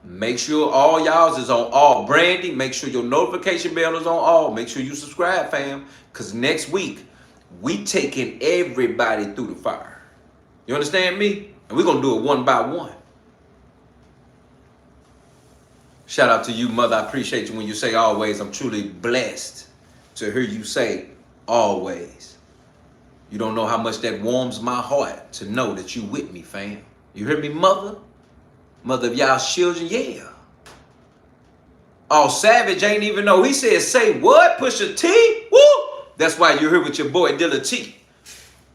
Make sure all y'all's is on all. Brandy, make sure your notification bell is on all. Make sure you subscribe, fam. Because next week, we taking everybody through the fire. You understand me? And we're going to do it one by one. Shout out to you, mother. I appreciate you when you say always. I'm truly blessed to hear you say always. You don't know how much that warms my heart to know that you with me, fam. You hear me, mother? Mother of y'all children, yeah. Oh, Savage ain't even know. He said, say what? Pusha T? Woo! That's why you're here with your boy, Dealatofficial.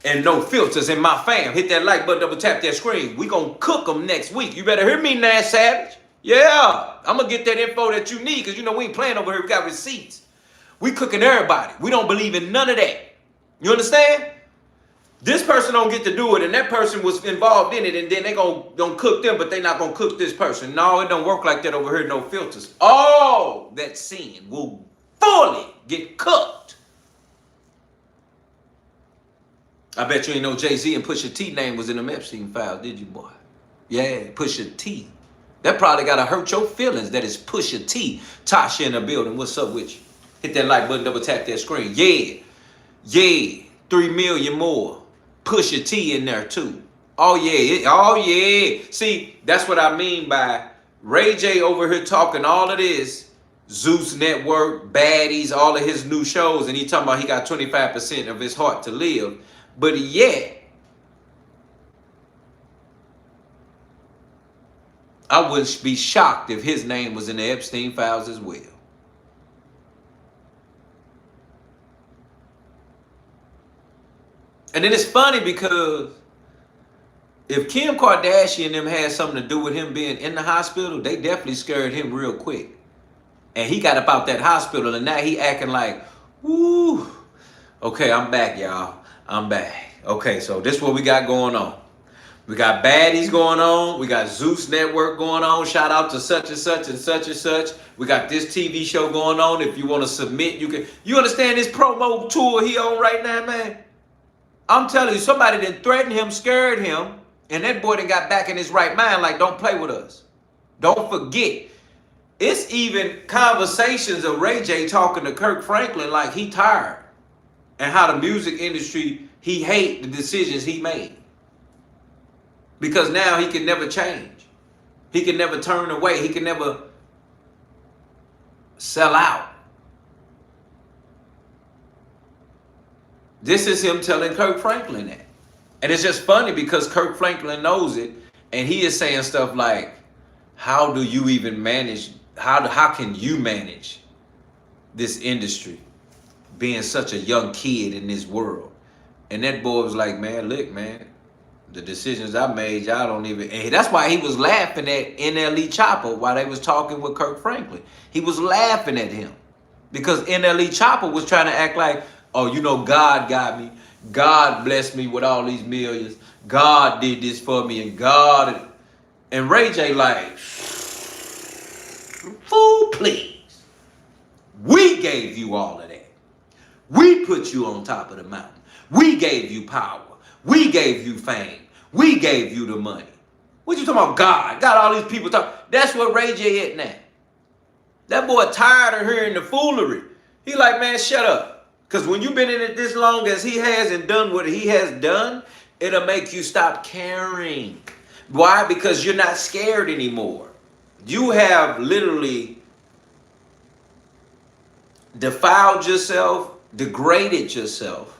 And no filters in my fam. Hit that like button, double tap that screen. We gonna cook them next week. You better hear me now, Savage. Yeah, I'm gonna get that info that you need, because you know we ain't playing over here. We got receipts. We cooking everybody. We don't believe in none of that. You understand? This person don't get to do it, and that person was involved in it, and then they gonna cook them, but they not gonna cook this person. No, it don't work like that over here. No filters. All that sin will fully get cooked. I bet you ain't know Jay-Z and Pusha T name was in them Epstein files, did you, boy? Yeah, Pusha T. That probably gotta hurt your feelings. That is Pusha T. Tasha in the building. What's up with you? Hit that like button, double tap that screen. Yeah. 3 million more. Pusha T in there too. Oh yeah. See, that's what I mean by Ray J over here talking all of this. Zeus Network, Baddies, all of his new shows, and he talking about he got 25% of his heart to live. But yet, I wouldn't be shocked if his name was in the Epstein files as well. And then it's funny because if Kim Kardashian and them had something to do with him being in the hospital, they definitely scared him real quick. And he got up out that hospital, and now he acting like, woo, okay, I'm back, y'all. I'm back. Okay, so this is what we got going on. We got Baddies going on. We got Zeus Network going on. Shout out to such and such and such and such. We got this TV show going on. If you want to submit, you can. You understand this promo tour he on right now, man? I'm telling you, somebody done threatened him, scared him, and that boy done got back in his right mind like, don't play with us. Don't forget. It's even conversations of Ray J talking to Kirk Franklin like he tired. And how the music industry, he hate the decisions he made. Because now he can never change. He can never turn away. He can never sell out. This is him telling Kirk Franklin that. And it's just funny because Kirk Franklin knows it. And he is saying stuff like, how do you even manage, how can you manage this industry being such a young kid in this world? And that boy was like, man, look, man, the decisions I made, y'all don't even, and that's why he was laughing at NLE Chopper while they was talking with Kirk Franklin. He was laughing at him because NLE Chopper was trying to act like, oh, you know, God got me. God blessed me with all these millions. God did this for me, and God, and Ray J like, fool, please. We gave you all of that. We put you on top of the mountain. We gave you power. We gave you fame. We gave you the money. What you talking about, God? Got all these people talking. That's what Ray J at now. That boy tired of hearing the foolery. He like, man, shut up. Because when you've been in it this long as he has and done what he has done, it'll make you stop caring. Why? Because you're not scared anymore. You have literally defiled yourself degraded yourself.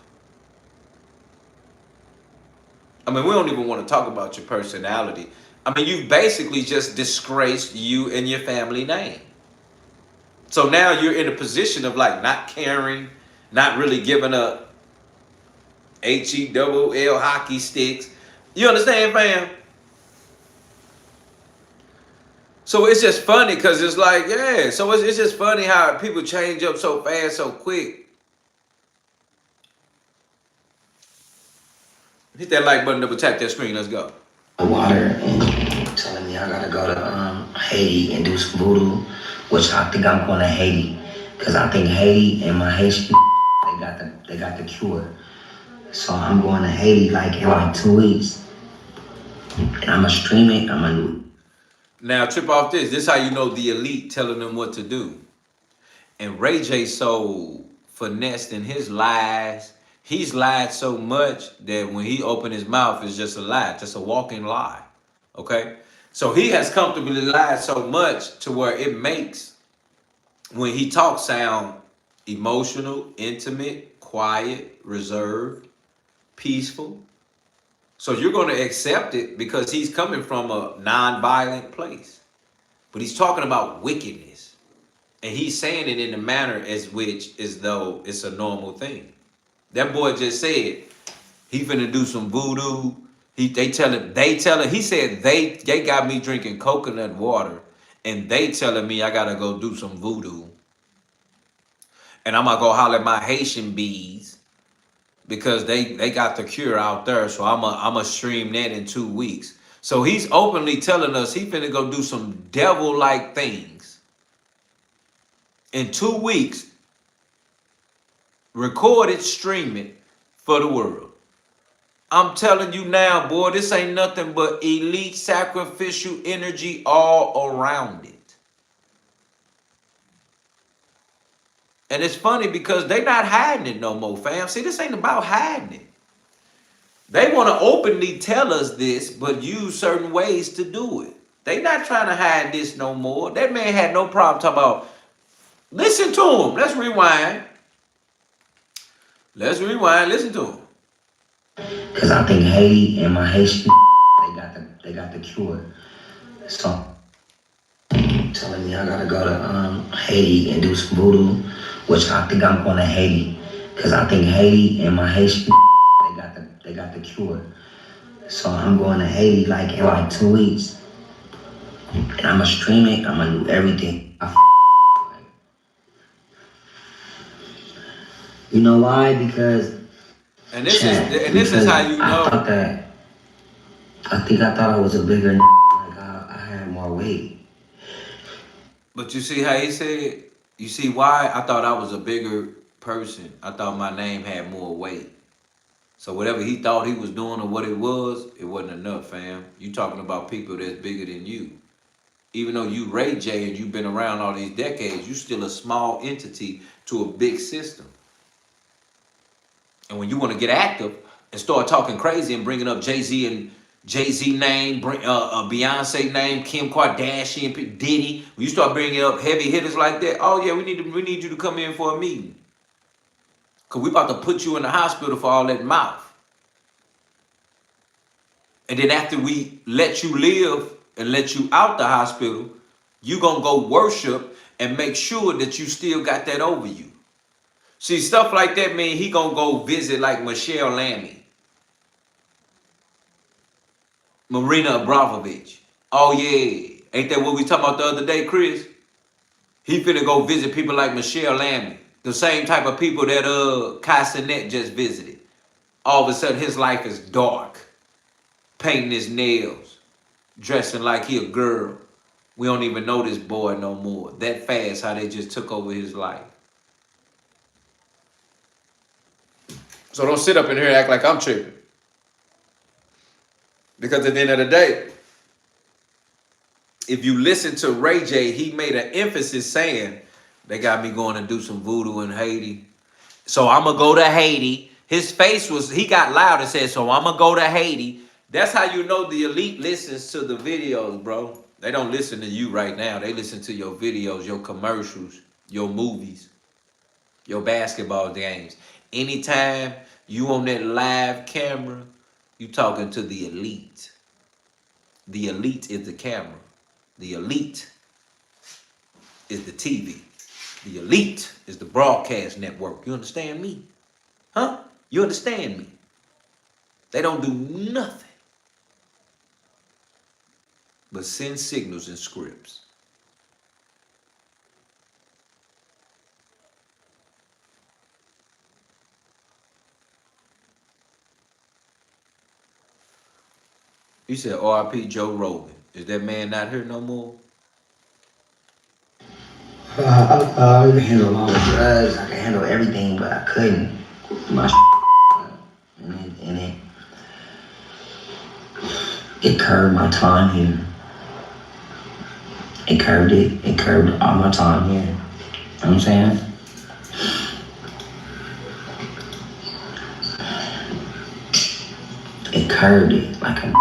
I mean, we don't even want to talk about your personality. I mean, you basically just disgraced you and your family name. So now you're in a position of like not caring, not really giving up HELL hockey sticks. You understand, fam? So it's just funny because it's like, yeah. So it's just funny how people change up so fast, so quick. Hit that like button, double tap that screen. Let's go. Water and telling me I gotta go to Haiti and do some voodoo, which I think I'm going to Haiti because I think Haiti and my Haitian they got the cure. So I'm going to Haiti like in like 2 weeks, and I'm gonna stream it. I'm gonna. Now trip off this. This how you know the elite telling them what to do. And Ray J so finessed in his lies. He's lied so much that when he opened his mouth, it's just a lie, just a walking lie. Okay? So he has comfortably lied so much to where it makes, when he talks, sound emotional, intimate, quiet, reserved, peaceful. So you're going to accept it because he's coming from a non-violent place. But he's talking about wickedness. And he's saying it in a manner as though it's a normal thing. That boy just said he finna do some voodoo. They tell him, he said they got me drinking coconut water and they telling me I gotta go do some voodoo. And I'm gonna go holler at my Haitian bees because they got the cure out there. So I'm a stream that in 2 weeks. So he's openly telling us he finna go do some devil-like things. In 2 weeks, record it, stream it for the world. I'm telling you now, boy, this ain't nothing but elite sacrificial energy all around it. And it's funny because they not hiding it no more, fam. See, this ain't about hiding it. They want to openly tell us this, but use certain ways to do it. They not trying to hide this no more. That man had no problem talking about, listen to him. Let's rewind. Listen to him. Because I think Haiti and my Haitian they got the cure. So telling me I gotta go to Haiti and do some voodoo, which I think I'm going to Haiti because I think Haiti and my Haitian they got the cure. So I'm going to Haiti like in like 2 weeks, and I'm gonna stream it. I'm gonna do everything. You know why? Because this is how you know. I thought I was a bigger like I had more weight. But you see how he said, you see why I thought I was a bigger person. I thought my name had more weight. So whatever he thought he was doing or what it wasn't enough, fam. You talking about people that's bigger than you. Even though you Ray J and you've been around all these decades, you still a small entity to a big system. And when you want to get active and start talking crazy and bringing up Jay-Z name, Beyonce name, Kim Kardashian, Diddy, when you start bringing up heavy hitters like that, oh yeah, we need you to come in for a meeting. Because we about to put you in the hospital for all that mouth. And then after we let you live and let you out the hospital, you going to go worship and make sure that you still got that over you. See, stuff like that mean he gonna go visit like Michelle Lammy, Marina Abramovich. Oh yeah, ain't that what we talking about the other day, Chris? He finna go visit people like Michelle Lammy, the same type of people that Kai Cenat just visited. All of a sudden his life is dark, painting his nails, dressing like he a girl. We don't even know this boy no more. That fast, how they just took over his life. So don't sit up in here and act like I'm tripping. Because at the end of the day, if you listen to Ray J, he made an emphasis saying, they got me going to do some voodoo in Haiti. So I'm going to go to Haiti. His face was, he got loud and said, so I'm going to go to Haiti. That's how you know the elite listens to the videos, bro. They don't listen to you right now. They listen to your videos, your commercials, your movies. your basketball games. Anytime you on that live camera, you talking to the elite. The elite is the camera. The elite is the TV. The elite is the broadcast network. You understand me? Huh? You understand me? They don't do nothing but send signals and scripts. You said R.I.P. Joe Rogan. Is that man not here no more? I could handle all the drugs, I could handle everything, but I couldn't. My and it curved my time here. It curved all my time here. You know what I'm saying? It curved it like a bro.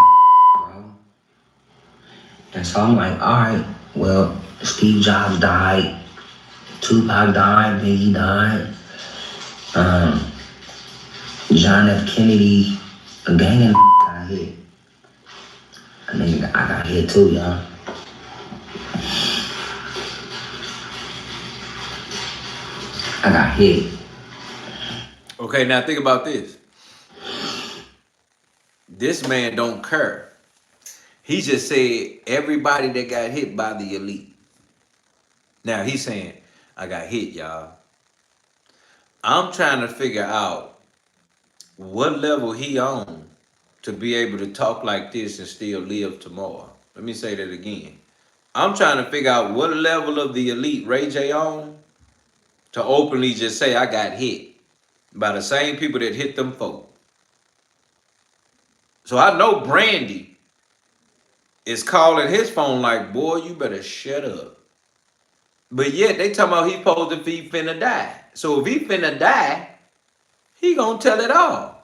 And so I'm like, all right, well, Steve Jobs died, Tupac died, Biggie died, John F. Kennedy, a gang of got hit. I mean, I got hit too, y'all. I got hit. Okay, now think about this. This man don't care. He just said everybody that got hit by the elite. Now he's saying, I got hit, y'all. I'm trying to figure out what level he on to be able to talk like this and still live tomorrow. Let me say that again. I'm trying to figure out what level of the elite Ray J on to openly just say I got hit by the same people that hit them folk. So I know Brandy is calling his phone like, boy, you better shut up. But yet they talking about he supposed to be finna die. So if he finna die, he gonna tell it all.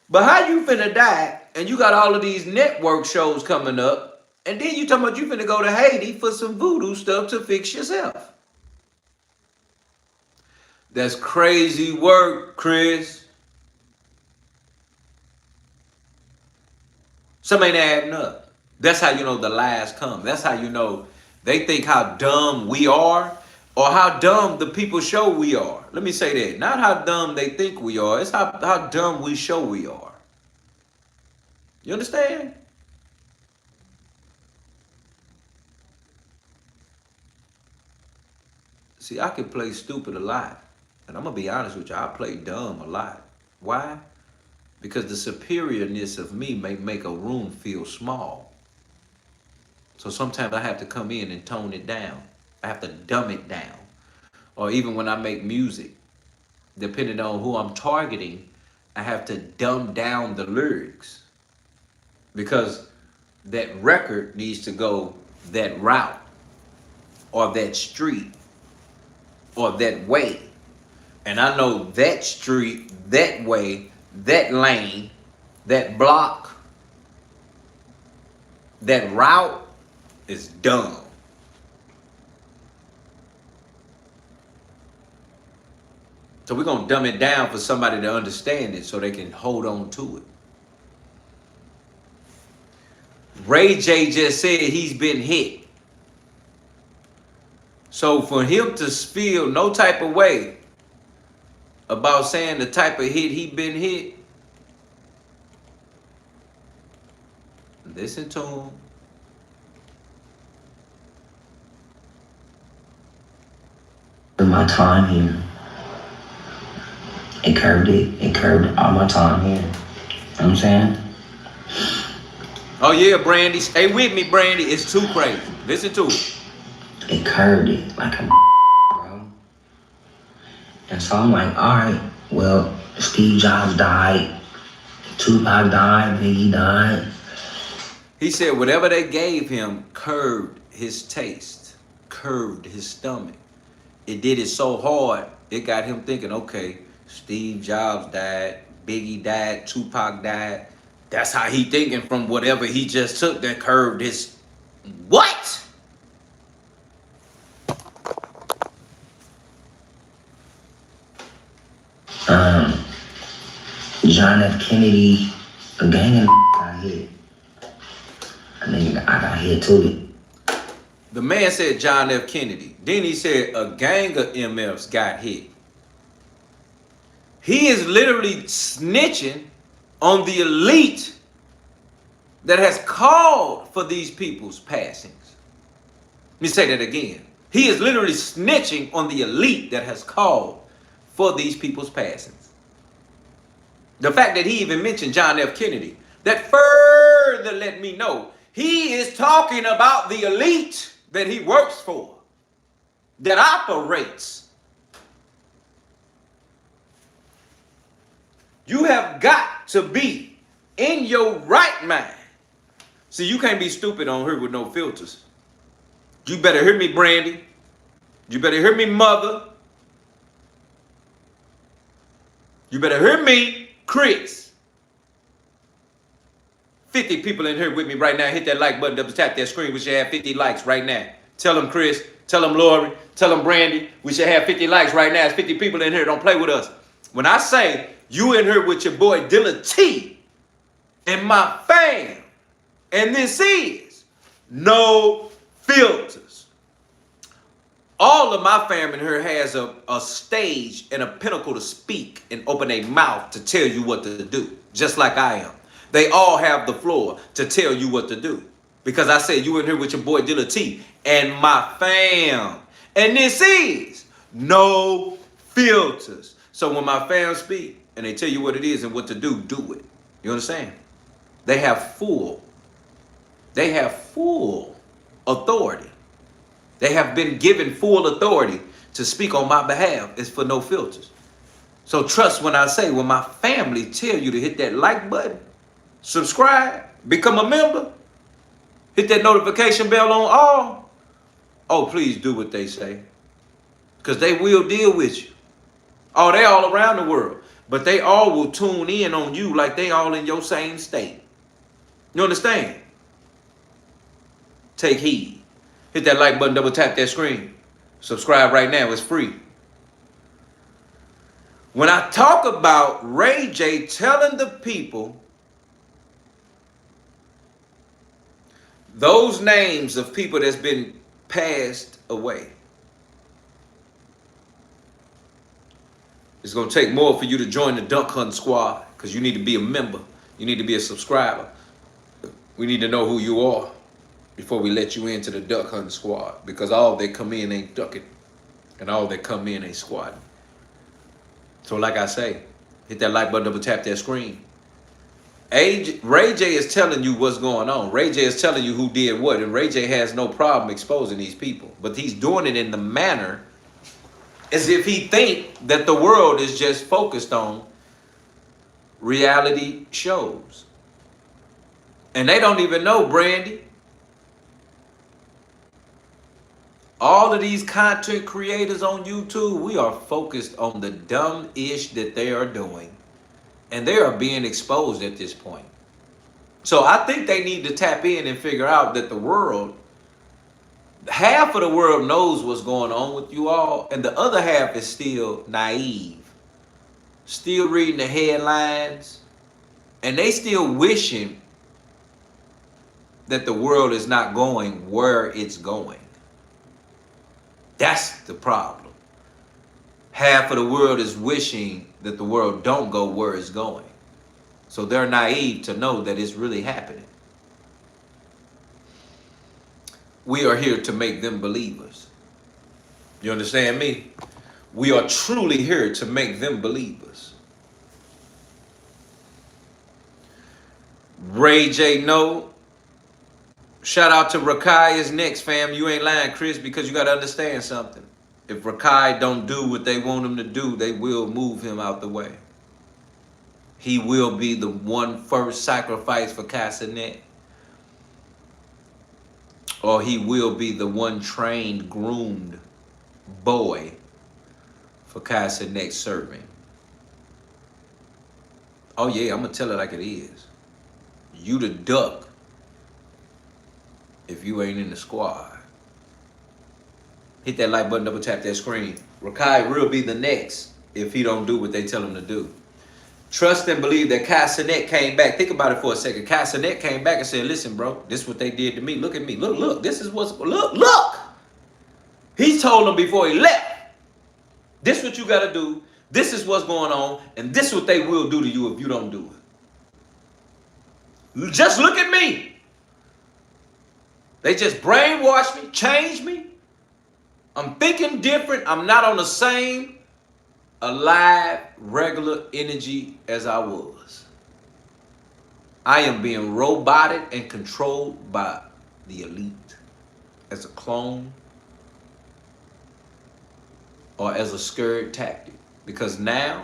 But how you finna die and you got all of these network shows coming up and then you talking about you finna go to Haiti for some voodoo stuff to fix yourself? That's crazy work, Chris. Something ain't adding up. That's how you know the lies come. That's how you know they think how dumb we are or how dumb the people show we are. Let me say that. Not how dumb they think we are. It's how dumb we show we are. You understand? See, I can play stupid a lot. And I'm going to be honest with you. I play dumb a lot. Why? Because the superiorness of me may make a room feel small. So sometimes I have to come in and tone it down. I have to dumb it down. Or even when I make music, depending on who I'm targeting, I have to dumb down the lyrics. Because that record needs to go that route, or that street, or that way. And I know that street, that way, that lane, that block, that route is dumb. So we're going to dumb it down for somebody to understand it so they can hold on to it. Ray J just said he's been hit. So for him to feel no type of way about saying the type of hit he been hit, listen to him. My time here. It curved all my time here. You know what I'm saying? Oh yeah, Brandy. Stay with me, Brandy. It's too crazy. Listen to it. It curved it like a bro. And so I'm like, all right, well, Steve Jobs died, Tupac died, Biggie died. He said whatever they gave him curved his taste, curved his stomach. It did it so hard, it got him thinking, okay, Steve Jobs died, Biggie died, Tupac died. That's how he thinking from whatever he just took that curved his... What? John F. Kennedy, a gang of got hit. I got hit too. The man said John F. Kennedy. Then he said a gang of MFs got hit. He is literally snitching on the elite that has called for these people's passings. Let me say that again. He is literally snitching on the elite that has called for these people's passings. The fact that he even mentioned John F. Kennedy, that further let me know he is talking about the elite that he works for, that operates. You have got to be in your right mind. See, you can't be stupid on here with no filters. You better hear me, Brandy. You better hear me, Mother. You better hear me, Chris. 50 people in here with me right now. Hit that like button, double tap that screen. We should have 50 likes right now. Tell them, Chris. Tell them, Lori. Tell them, Brandy. We should have 50 likes right now. It's 50 people in here. Don't play with us. When I say you in here with your boy Dilla T and my fam, and this is No Filters. All of my fam in here has a stage and a pinnacle to speak and open their mouth to tell you what to do, just like I am. They all have the floor to tell you what to do. Because I said you in here with your boy Dilla T and my fam. And this is No Filters. So when my fam speak and they tell you what it is and what to do, do it. You understand? They have full authority. They have been given full authority to speak on my behalf. It's for No Filters. So trust when I say, when my family tell you to hit that like button, subscribe, become a member, hit that notification bell on all. Oh, please do what they say. Because they will deal with you. Oh, they all around the world. But they all will tune in on you like they all in your same state. You understand? Take heed. Hit that like button, double tap that screen. Subscribe right now, it's free. When I talk about Ray J telling the people those names of people that's been passed away, it's going to take more for you to join the Duck Hunt Squad, because you need to be a member. You need to be a subscriber. We need to know who you are before we let you into the Duck Hunt Squad, because all that come in ain't ducking and all that come in ain't squatting. So like I say, hit that like button, double tap that screen. Ray J is telling you what's going on. Ray J is telling you who did what, and Ray J has no problem exposing these people, but he's doing it in the manner as if he think that the world is just focused on reality shows. And they don't even know, Brandy. All of these content creators on YouTube, we are focused on the dumb ish that they are doing. And they are being exposed at this point. So I think they need to tap in and figure out that the world, half of the world knows what's going on with you all, and the other half is still naive, still reading the headlines, and they still wishing that the world is not going where it's going. That's the problem. Half of the world is wishing that the world don't go where it's going. So they're naive to know that it's really happening. We are here to make them believers. You understand me? We are truly here to make them believers. Ray J, no. Shout out to Rakai is next, fam. You ain't lying, Chris, because you got to understand something. If Rakai don't do what they want him to do, they will move him out the way. He will be the one first sacrifice for Cassinet. Or he will be the one trained, groomed boy for Cassinet serving. Oh yeah, I'm going to tell it like it is. You the duck if you ain't in the squad. Hit that like button, double tap that screen. Rakai will be the next if he don't do what they tell him to do. Trust and believe that Cassinet came back. Think about it for a second. Cassinet came back and said, listen, bro, this is what they did to me. Look at me. Look. This is what's, look. He told them before he left, this is what you got to do. This is what's going on. And this is what they will do to you if you don't do it. Just look at me. They just brainwashed me, changed me. I'm thinking different. I'm not on the same alive, regular energy as I was. I am being roboted and controlled by the elite as a clone or as a scared tactic. Because now,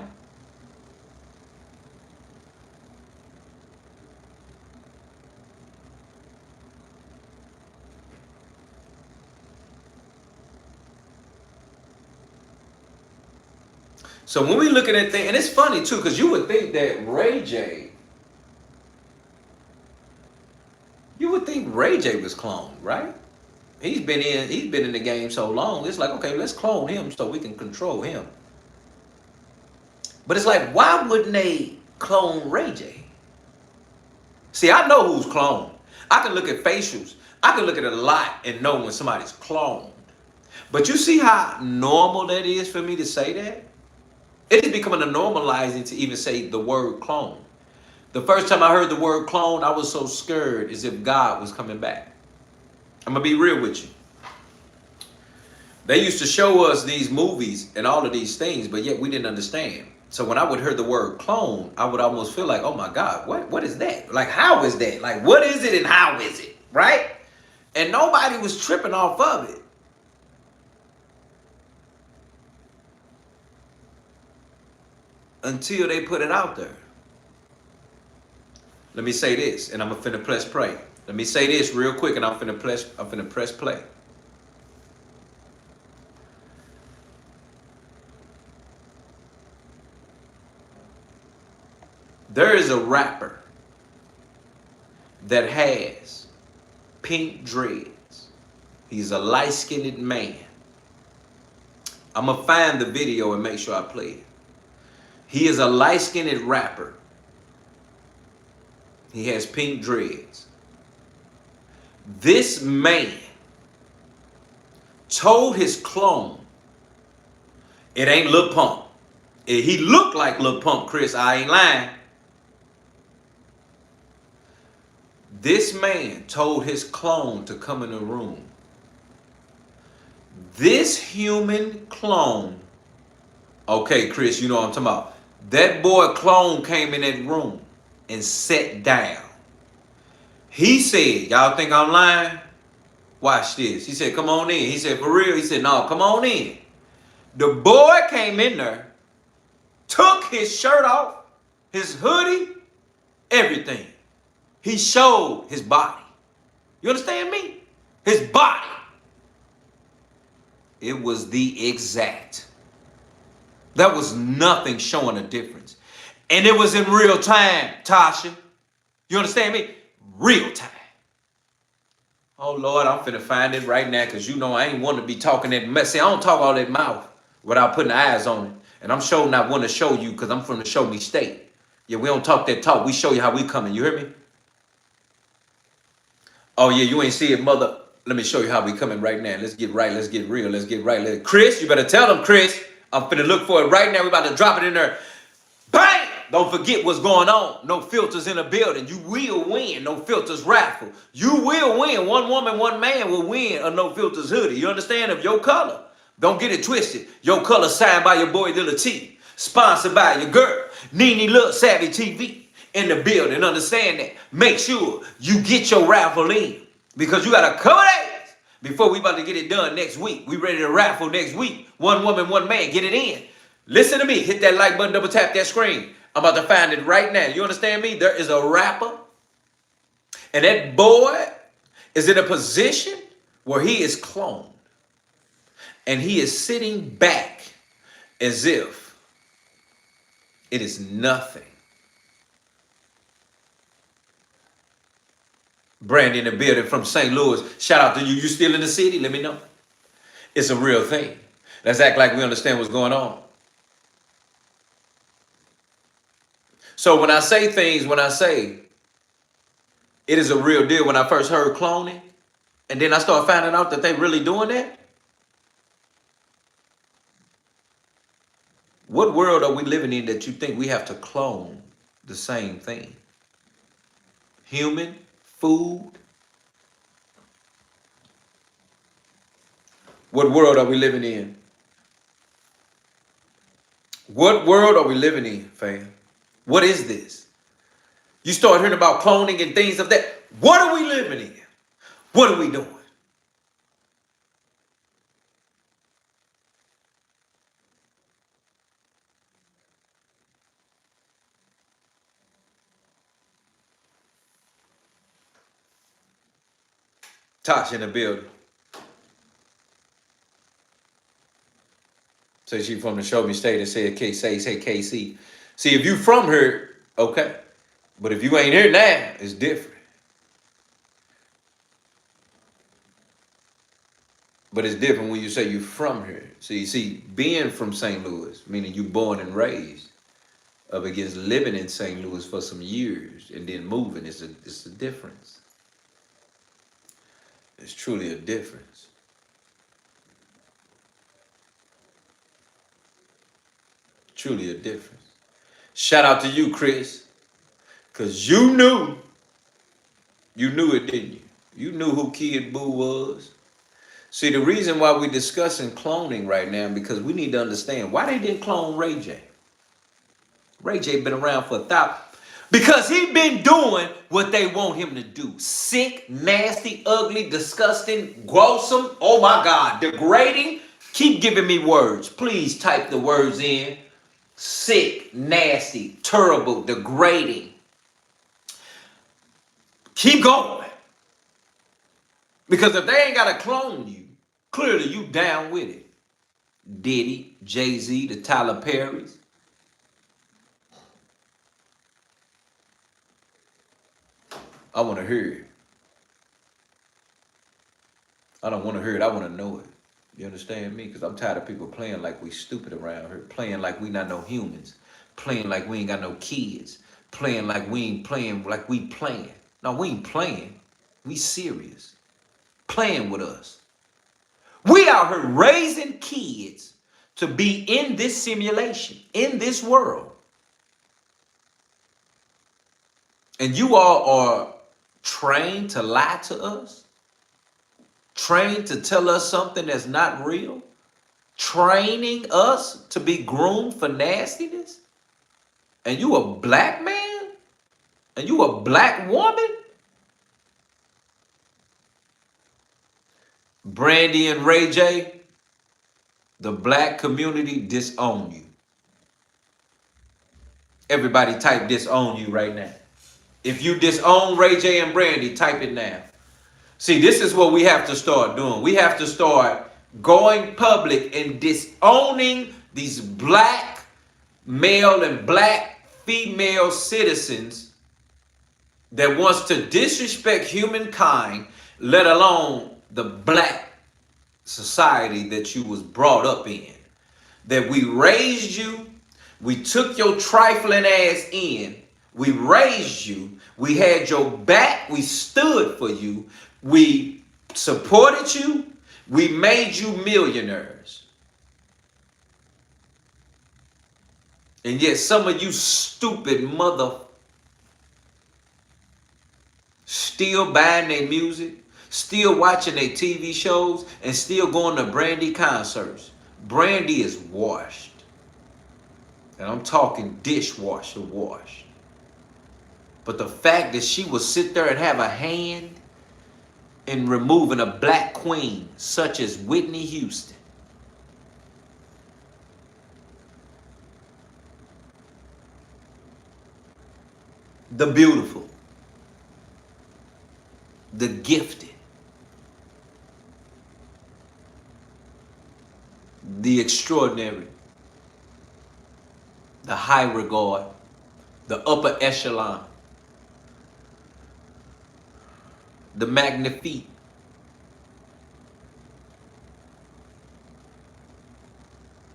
so when we looking at things, and it's funny too, because you would think that Ray J was cloned, right? He's been in the game so long. It's like, okay, let's clone him so we can control him. But it's like, why wouldn't they clone Ray J? See, I know who's cloned. I can look at facials. I can look at a lot and know when somebody's cloned. But you see how normal that is for me to say that? It is becoming a normalizing to even say the word clone. The first time I heard the word clone, I was so scared as if God was coming back. I'm going to be real with you. They used to show us these movies and all of these things, but yet we didn't understand. So when I would hear the word clone, I would almost feel like, oh my God, what is that? Like, how is that? Like, what is it and how is it? Right? And nobody was tripping off of it. Until they put it out there. Let me say this, and I'm finna press play. Let me say this real quick, and I'm finna press play. There is a rapper that has pink dreads. He's a light-skinned man. I'm gonna find the video and make sure I play it. He is a light-skinned rapper. He has pink dreads. This man told his clone, it ain't Lil Pump. He looked like Lil Pump, Chris, I ain't lying. This man told his clone to come in the room. This human clone, okay, Chris, you know what I'm talking about. That boy clone came in that room and sat down. He said, y'all think I'm lying? Watch this. He said, come on in. He said, for real? He said, no, come on in. The boy came in there, took his shirt off, his hoodie, everything. He showed his body. You understand me? His body. It was the exact. There was nothing showing a difference. And it was in real time, Tasha. You understand me? Real time. Oh, Lord, I'm finna find it right now because you know I ain't want to be talking that mess. See, I don't talk all that mouth without putting eyes on it. And I'm sure not want to show you because I'm from the Show Me State. Yeah, we don't talk that talk. We show you how we coming. You hear me? Oh, yeah, you ain't see it, mother. Let me show you how we coming right now. Let's get right. Let's get real. Let's get right. Chris, you better tell them, Chris. I'm finna look for it right now. We about to drop it in there. Bang! Don't forget what's going on. No filters in the building. You will win. No filters raffle. You will win. One woman, one man will win a no filters hoodie. You understand? Of your color. Don't get it twisted. Your color signed by your boy Lil T. Sponsored by your girl, Nene Lil Savvy TV. In the building. Understand that. Make sure you get your raffle in. Because you got a couple days before we about to get it done next week. We ready to raffle next week. One woman, one man. Get it in. Listen to me. Hit that like button. Double tap that screen. I'm about to find it right now. You understand me? There is a rapper. And that boy is in a position where he is cloned. And he is sitting back as if it is nothing. Brandy in the building from St. Louis. Shout out to you. You still in the city? Let me know. It's a real thing. Let's act like we understand what's going on. So when I say things, when I say it is a real deal, when I first heard cloning, and then I started finding out that they really doing that. What world are we living in that you think we have to clone the same thing? Human, food. What world are we living in? What world are we living in, fam? What is this? You start hearing about cloning and things of that. What are we living in? What are we doing? Tosh in the building. So she from the Show Me State and said, say KC. See, if you from here, okay. But if you ain't here now, it's different. But it's different when you say you from here. So you see, being from St. Louis, meaning you born and raised, up against living in St. Louis for some years and then moving, it's a difference. It's truly a difference. Truly a difference. Shout out to you, Chris, because you knew it, didn't you? You knew who Kid Boo was. See, the reason why we're discussing cloning right now, because we need to understand why they didn't clone Ray J. Ray J been around for 1,000. Because he been doing what they want him to do. Sick, nasty, ugly, disgusting, gruesome, oh my God, degrading. Keep giving me words. Please type the words in. Sick, nasty, terrible, degrading. Keep going. Because if they ain't got to clone you, clearly you down with it. Diddy, Jay-Z, the Tyler Perrys. I want to hear it. I don't want to hear it. I want to know it. You understand me? Because I'm tired of people playing like we stupid around here. Playing like we not no humans. Playing like we ain't got no kids. Playing like we ain't playing like we playing. No, we ain't playing. We serious. Playing with us. We out here raising kids to be in this simulation, in this world. And you all are trained to lie to us. Trained to tell us something that's not real. Training us to be groomed for nastiness. And you a black man? And you a black woman? Brandy and Ray J, the black community disown you. Everybody type disown you right now. If you disown Ray J and Brandy, type it now. See, this is what we have to start doing. We have to start going public and disowning these black male and black female citizens that wants to disrespect humankind, let alone the black society that you was brought up in. That we raised you, we took your trifling ass in, we raised you, we had your back, we stood for you, we supported you, we made you millionaires. And yet some of you stupid mother still buying their music, still watching their TV shows, and still going to Brandy concerts. Brandy is washed. And I'm talking dishwasher washed. But the fact that she will sit there and have a hand in removing a black queen such as Whitney Houston. The beautiful. The gifted. The extraordinary. The high regard. The upper echelon. The magnifique.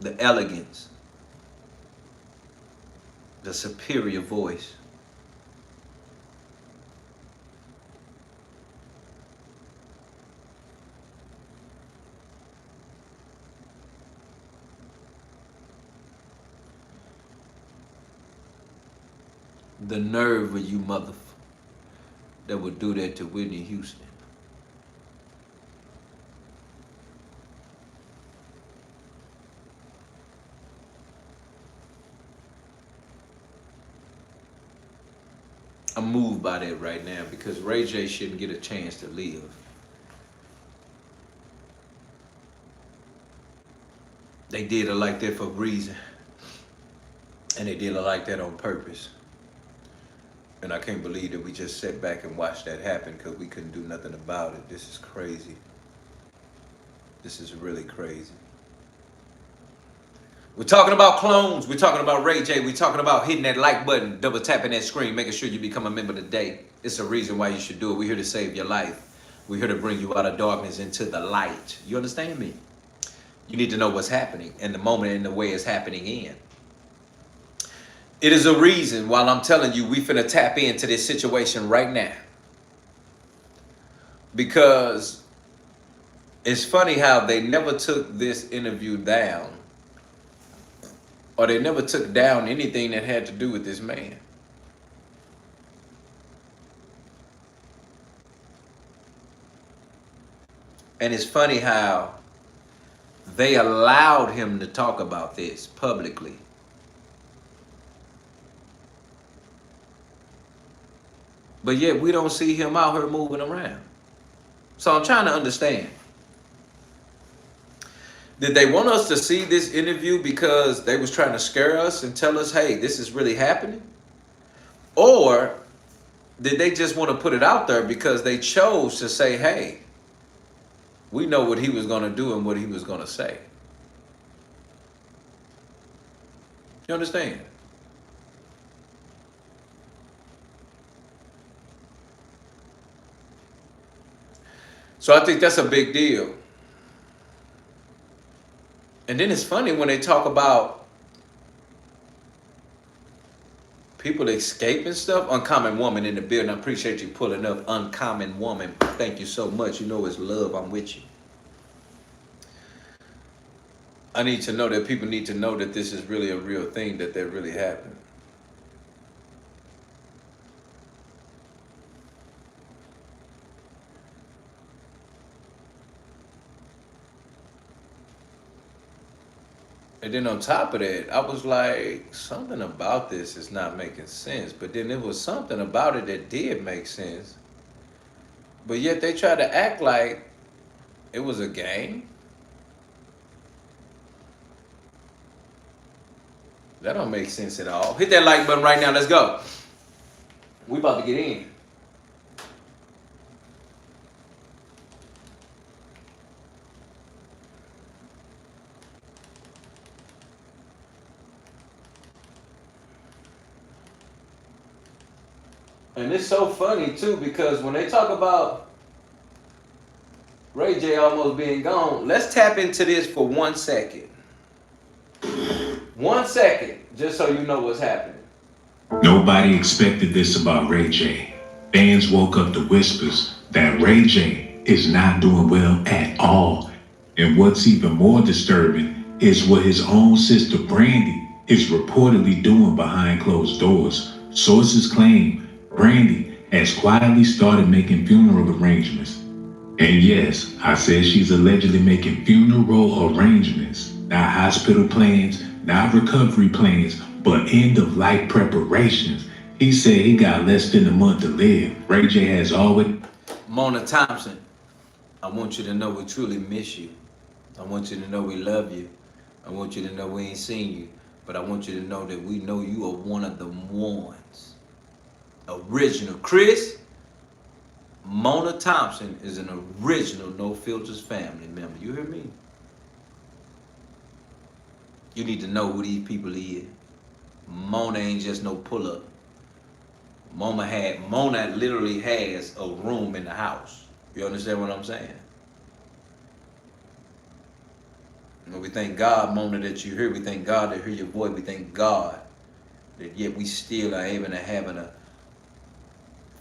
The elegance. the superior voice. The nerve of you motherfuckers that would do that to Whitney Houston. I'm moved by that right now because Ray J shouldn't get a chance to live. They did it like that for a reason. And they did it like that on purpose. And I can't believe that we just sat back and watched that happen because we couldn't do nothing about it. This is crazy. This is really crazy. We're talking about clones. We're talking about Ray J. We're talking about hitting that like button, double tapping that screen, making sure you become a member today. It's a reason why you should do it. We're here to save your life. We're here to bring you out of darkness into the light. You understand me? You need to know what's happening and the moment and the way it's happening in. It is a reason why I'm telling you we finna tap into this situation right now. Because it's funny how they never took this interview down, or they never took down anything that had to do with this man. And it's funny how they allowed him to talk about this publicly. But yet we don't see him out here moving around. So I'm trying to understand. Did they want us to see this interview because they was trying to scare us and tell us, hey, this is really happening? Or did they just want to put it out there because they chose to say, hey, we know what he was going to do and what he was going to say? You understand? So I think that's a big deal. And then it's funny when they talk about people escaping stuff. Uncommon Woman in the building. I appreciate you pulling up. Uncommon Woman. Thank you so much. You know it's love. I'm with you. I need to know that people need to know that this is really a real thing, that really happened. And then on top of that, I was like, something about this is not making sense. But then there was something about it that did make sense. But yet they tried to act like it was a game. That don't make sense at all. Hit that like button right now. Let's go. We about to get in. And it's so funny too, because when they talk about Ray J almost being gone, let's tap into this for 1 second. 1 second, just so you know what's happening. Nobody expected this about Ray J. Fans woke up to whispers that Ray J is not doing well at all. And what's even more disturbing is what his own sister Brandy is reportedly doing behind closed doors. Sources claim Brandy has quietly started making funeral arrangements. And yes, I said she's allegedly making funeral arrangements, not hospital plans, not recovery plans, but end-of-life preparations. He said he got less than a month to live. Ray J has always... Mona Thompson, I want you to know we truly miss you. I want you to know we love you. I want you to know we ain't seen you. But I want you to know that we know you are one of the ones. Original. Chris, Mona Thompson is an original No Filters family member. You hear me? You need to know who these people is. Mona ain't just no pull-up. Mona literally has a room in the house. You understand what I'm saying? And we thank God, Mona, that you're here. We thank God to hear your voice. We thank God that yet we still are able to having a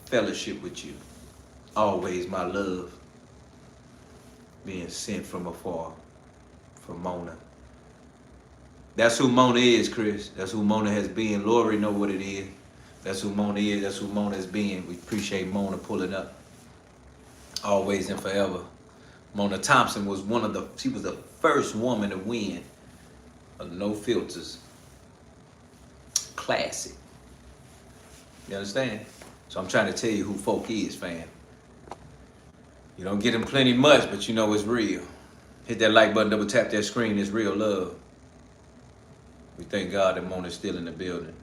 fellowship with you. Always my love being sent from afar from Mona. That's who Mona is, Chris. That's who Mona has been. Lori know what it is. That's who Mona is. That's who Mona has been. We appreciate Mona pulling up. Always and forever. Mona Thompson was she was the first woman to win a No Filters Classic. You understand? So I'm trying to tell you who folk is, fam. You don't get them plenty much, but you know it's real. Hit that like button, double tap that screen. It's real love. We thank God that Mona's still in the building.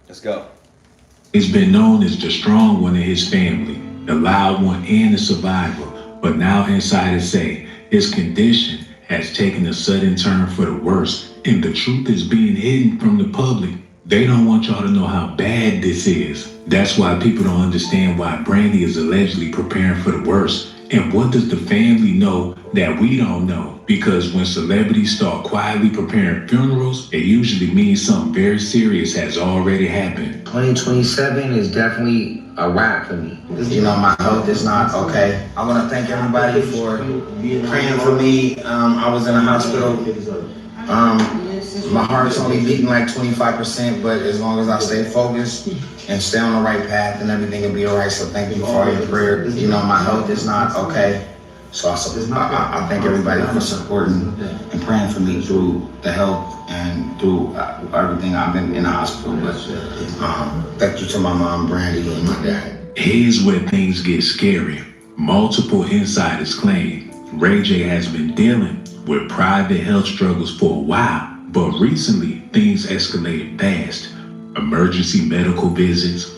Let's go. He's been known as the strong one in his family, the loud one and the survivor. But now insiders say his condition has taken a sudden turn for the worse, and the truth is being hidden from the public. They don't want y'all to know how bad this is. That's why people don't understand why Brandy is allegedly preparing for the worst. And what does the family know that we don't know? Because when celebrities start quietly preparing funerals, it usually means something very serious has already happened. 2027 is definitely a wrap for me. You know, my health is not okay. I want to thank everybody for praying for me. I was in the hospital. My heart's only beating like 25%, but as long as I stay focused and stay on the right path, then everything will be all right. So thank you for all your prayers. You know, my health is not okay. So I thank everybody for supporting and praying for me through the health and through everything. I've been in the hospital. But thank you to my mom, Brandy, and my dad. Here's where things get scary. Multiple insiders claim Ray J has been dealing with private health struggles for a while, but recently things escalated fast. Emergency medical visits,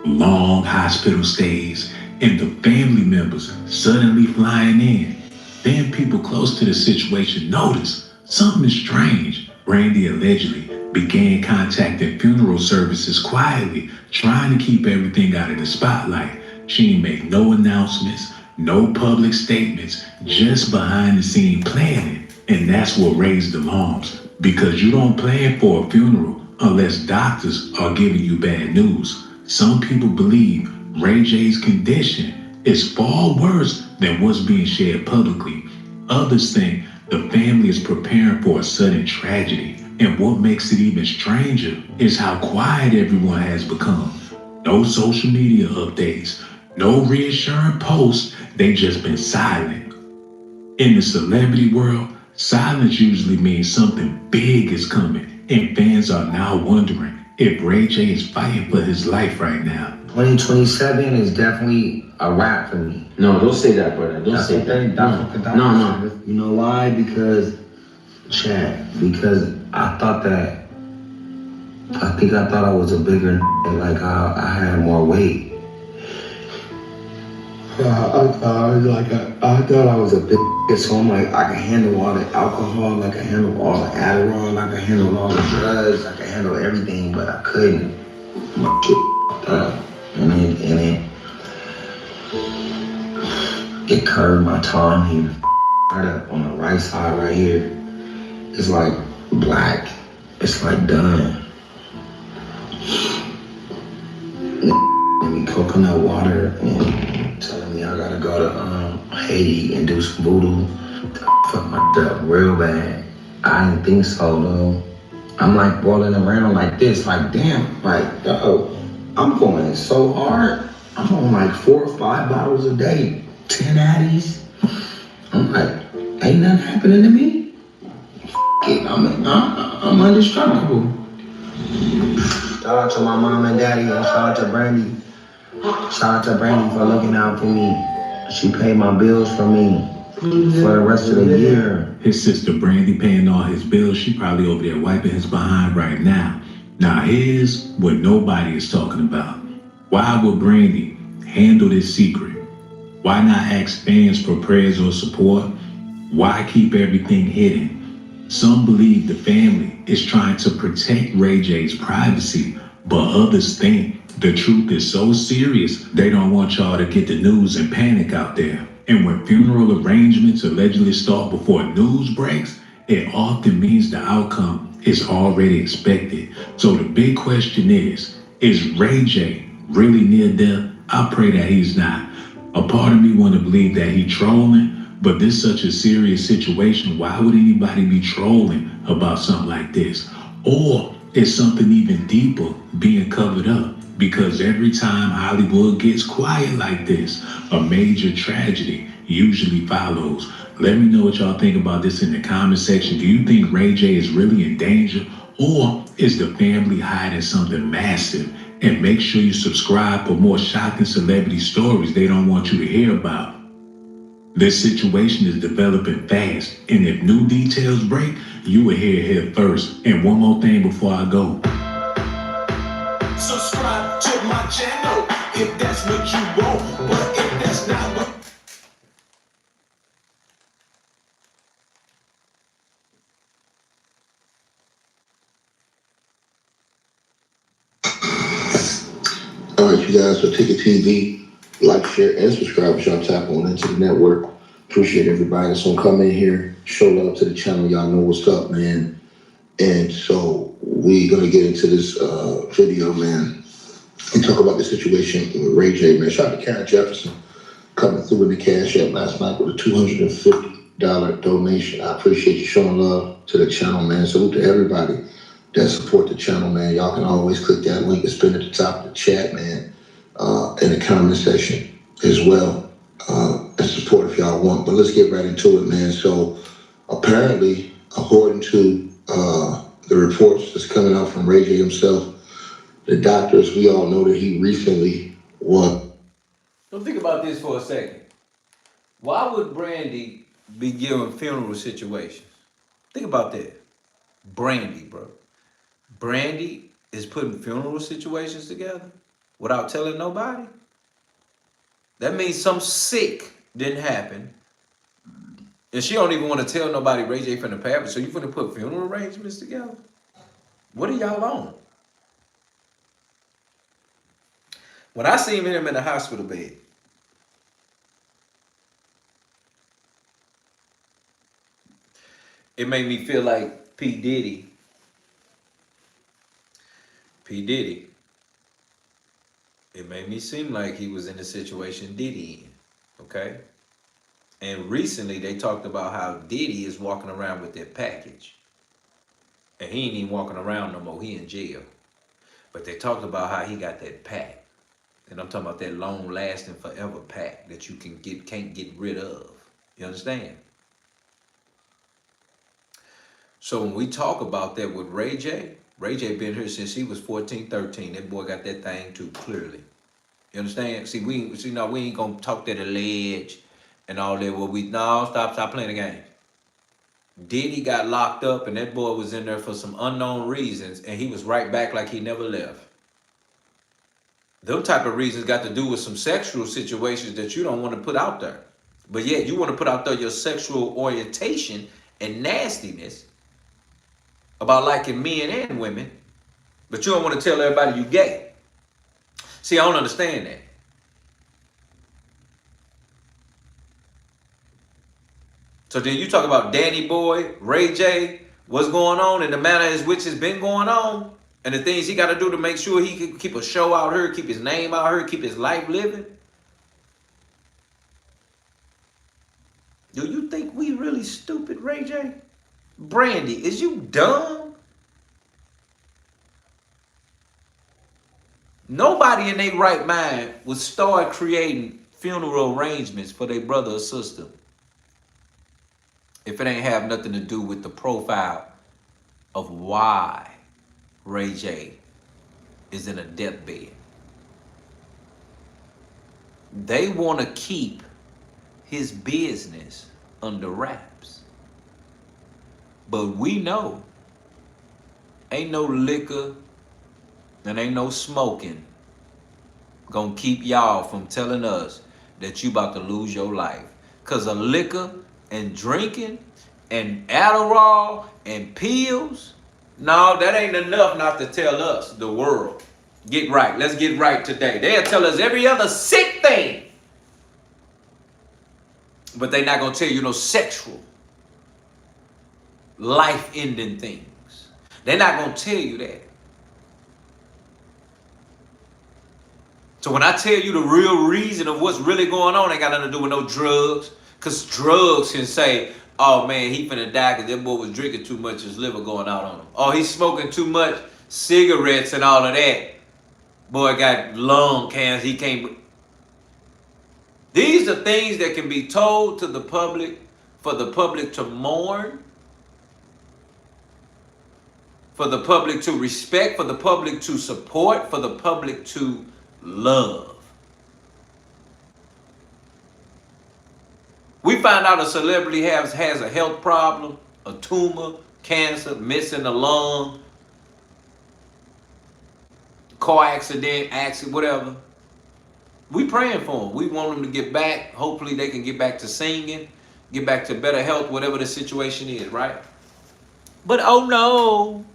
long hospital stays, and the family members suddenly flying in. Then people close to the situation notice something is strange. Brandy allegedly began contacting funeral services quietly, trying to keep everything out of the spotlight. She didn't make no announcements, no public statements, just behind the scene planning. And that's what raised alarms, because you don't plan for a funeral unless doctors are giving you bad news. Some people believe Ray J's condition is far worse than what's being shared publicly. Others think the family is preparing for a sudden tragedy. And what makes it even stranger is how quiet everyone has become. No social media updates, no reassuring posts, they just been silent. In the celebrity world, silence usually means something big is coming, and fans are now wondering if Ray J is fighting for his life right now. 2027 is definitely a wrap for me. No, don't say that, brother. Don't say that. No. You know why? Because I thought I was a bigger like I had more weight. I thought I was a big, so I'm like, I can handle all the alcohol, I can handle all the Adderall, I can handle all the drugs, I can handle everything, but I couldn't. My shit up. And it curved my tongue here, right up on the right side right here. It's like black. It's like done. Give me coconut water and telling me I gotta go to Haiti and do some voodoo. Fuck my up real bad. I didn't think so though. I'm like rolling around like this, like damn, like yo, I'm going so hard. I'm on like 4 or 5 bottles a day, 10 Addies. I'm like, ain't nothing happening to me. I'm indestructible. Shout out to my mom and daddy, and shout out to Brandy. Shout out to Brandy for looking out for me. She paid my bills for me for the rest of the year. His sister Brandy paying all his bills. She probably over there wiping his behind right now. Now here's what nobody is talking about. Why would Brandy handle this secret? Why not ask fans for prayers or support? Why keep everything hidden? Some believe the family is trying to protect Ray J's privacy, but others think the truth is so serious they don't want y'all to get the news and panic out there. And when funeral arrangements allegedly start before news breaks, it often means the outcome is already expected. So the big question is Ray J really near death? I pray that he's not. A part of me want to believe that he's trolling, but this is such a serious situation. Why would anybody be trolling about something like this? Or is something even deeper being covered up? Because every time Hollywood gets quiet like this, a major tragedy usually follows. Let me know what y'all think about this in the comment section. Do you think Ray J is really in danger? Or is the family hiding something massive? And make sure you subscribe for more shocking celebrity stories they don't want you to hear about. This situation is developing fast, and if new details break, you will hear it here first. And one more thing before I go. Subscribe to my channel if that's what you want, but if that's not what... All right, you guys, so Ticket TV, like, share, and subscribe if y'all tap on into the network. Appreciate everybody that's gonna come in here, show love to the channel. Y'all know what's up, man. And so we're gonna get into this video, man, and talk about the situation with Ray J, man. Shout out to Karen Jefferson coming through with the Cash App last night with a $250 donation. I appreciate you showing love to the channel, man. Salute to everybody that support the channel, man. Y'all can always click that link. It's been at the top of the chat, man, in the comment section as well, and support if y'all want. But let's get right into it, man. So apparently, according to the reports that's coming out from Ray J himself, the doctors, we all know that he recently was. So think about this for a second. Why would Brandy be giving funeral situations? Think about that. Brandy, bro. Brandy is putting funeral situations together without telling nobody. That means something sick didn't happen. And she don't even want to tell nobody Ray J finna pass. So you finna put funeral arrangements together? What are y'all on? When I seen him in the hospital bed, it made me feel like P. Diddy, it made me seem like he was in the situation Diddy in, okay? And recently they talked about how Diddy is walking around with that package. And he ain't even walking around no more, he in jail. But they talked about how he got that pack. And I'm talking about that long-lasting forever pack that you can't get rid of. You understand? So when we talk about that with Ray J been here since he was 14, 13. That boy got that thing too clearly. You understand? See, we ain't gonna talk that alleged and all that. No, stop playing the game. Diddy got locked up and that boy was in there for some unknown reasons and he was right back like he never left. Them type of reasons got to do with some sexual situations that you don't want to put out there. But yet you want to put out there your sexual orientation and nastiness about liking men and women, but you don't want to tell everybody you gay. See, I don't understand that. So then you talk about Danny Boy, Ray J, what's going on and the manner in which has been going on and the things he got to do to make sure he can keep a show out here, keep his name out here, keep his life living. Do you think we really stupid, Ray J? Brandy, is you dumb? Nobody in their right mind would start creating funeral arrangements for their brother or sister if it ain't have nothing to do with the profile of why Ray J is in a deathbed. They want to keep his business under wraps. But we know ain't no liquor and ain't no smoking gonna keep y'all from telling us that you about to lose your life. Cause of liquor and drinking and Adderall and pills, no, that ain't enough not to tell us, the world. Get right, let's get right today. They'll tell us every other sick thing. But they not gonna tell you no sexual. life-ending things. They're not going to tell you that. So when I tell you the real reason of what's really going on, ain't got nothing to do with no drugs. Because drugs can say, oh man, he finna die because that boy was drinking too much, his liver going out on him. Oh, he's smoking too much cigarettes and all of that. Boy got lung cancer, he can't. These are things that can be told to the public for the public to mourn, for the public to respect, for the public to support, for the public to love. We find out a celebrity has a health problem, a tumor, cancer, missing a lung, car accident, whatever. We praying for them. We want them to get back. Hopefully they can get back to singing, get back to better health, whatever the situation is, right? But oh no,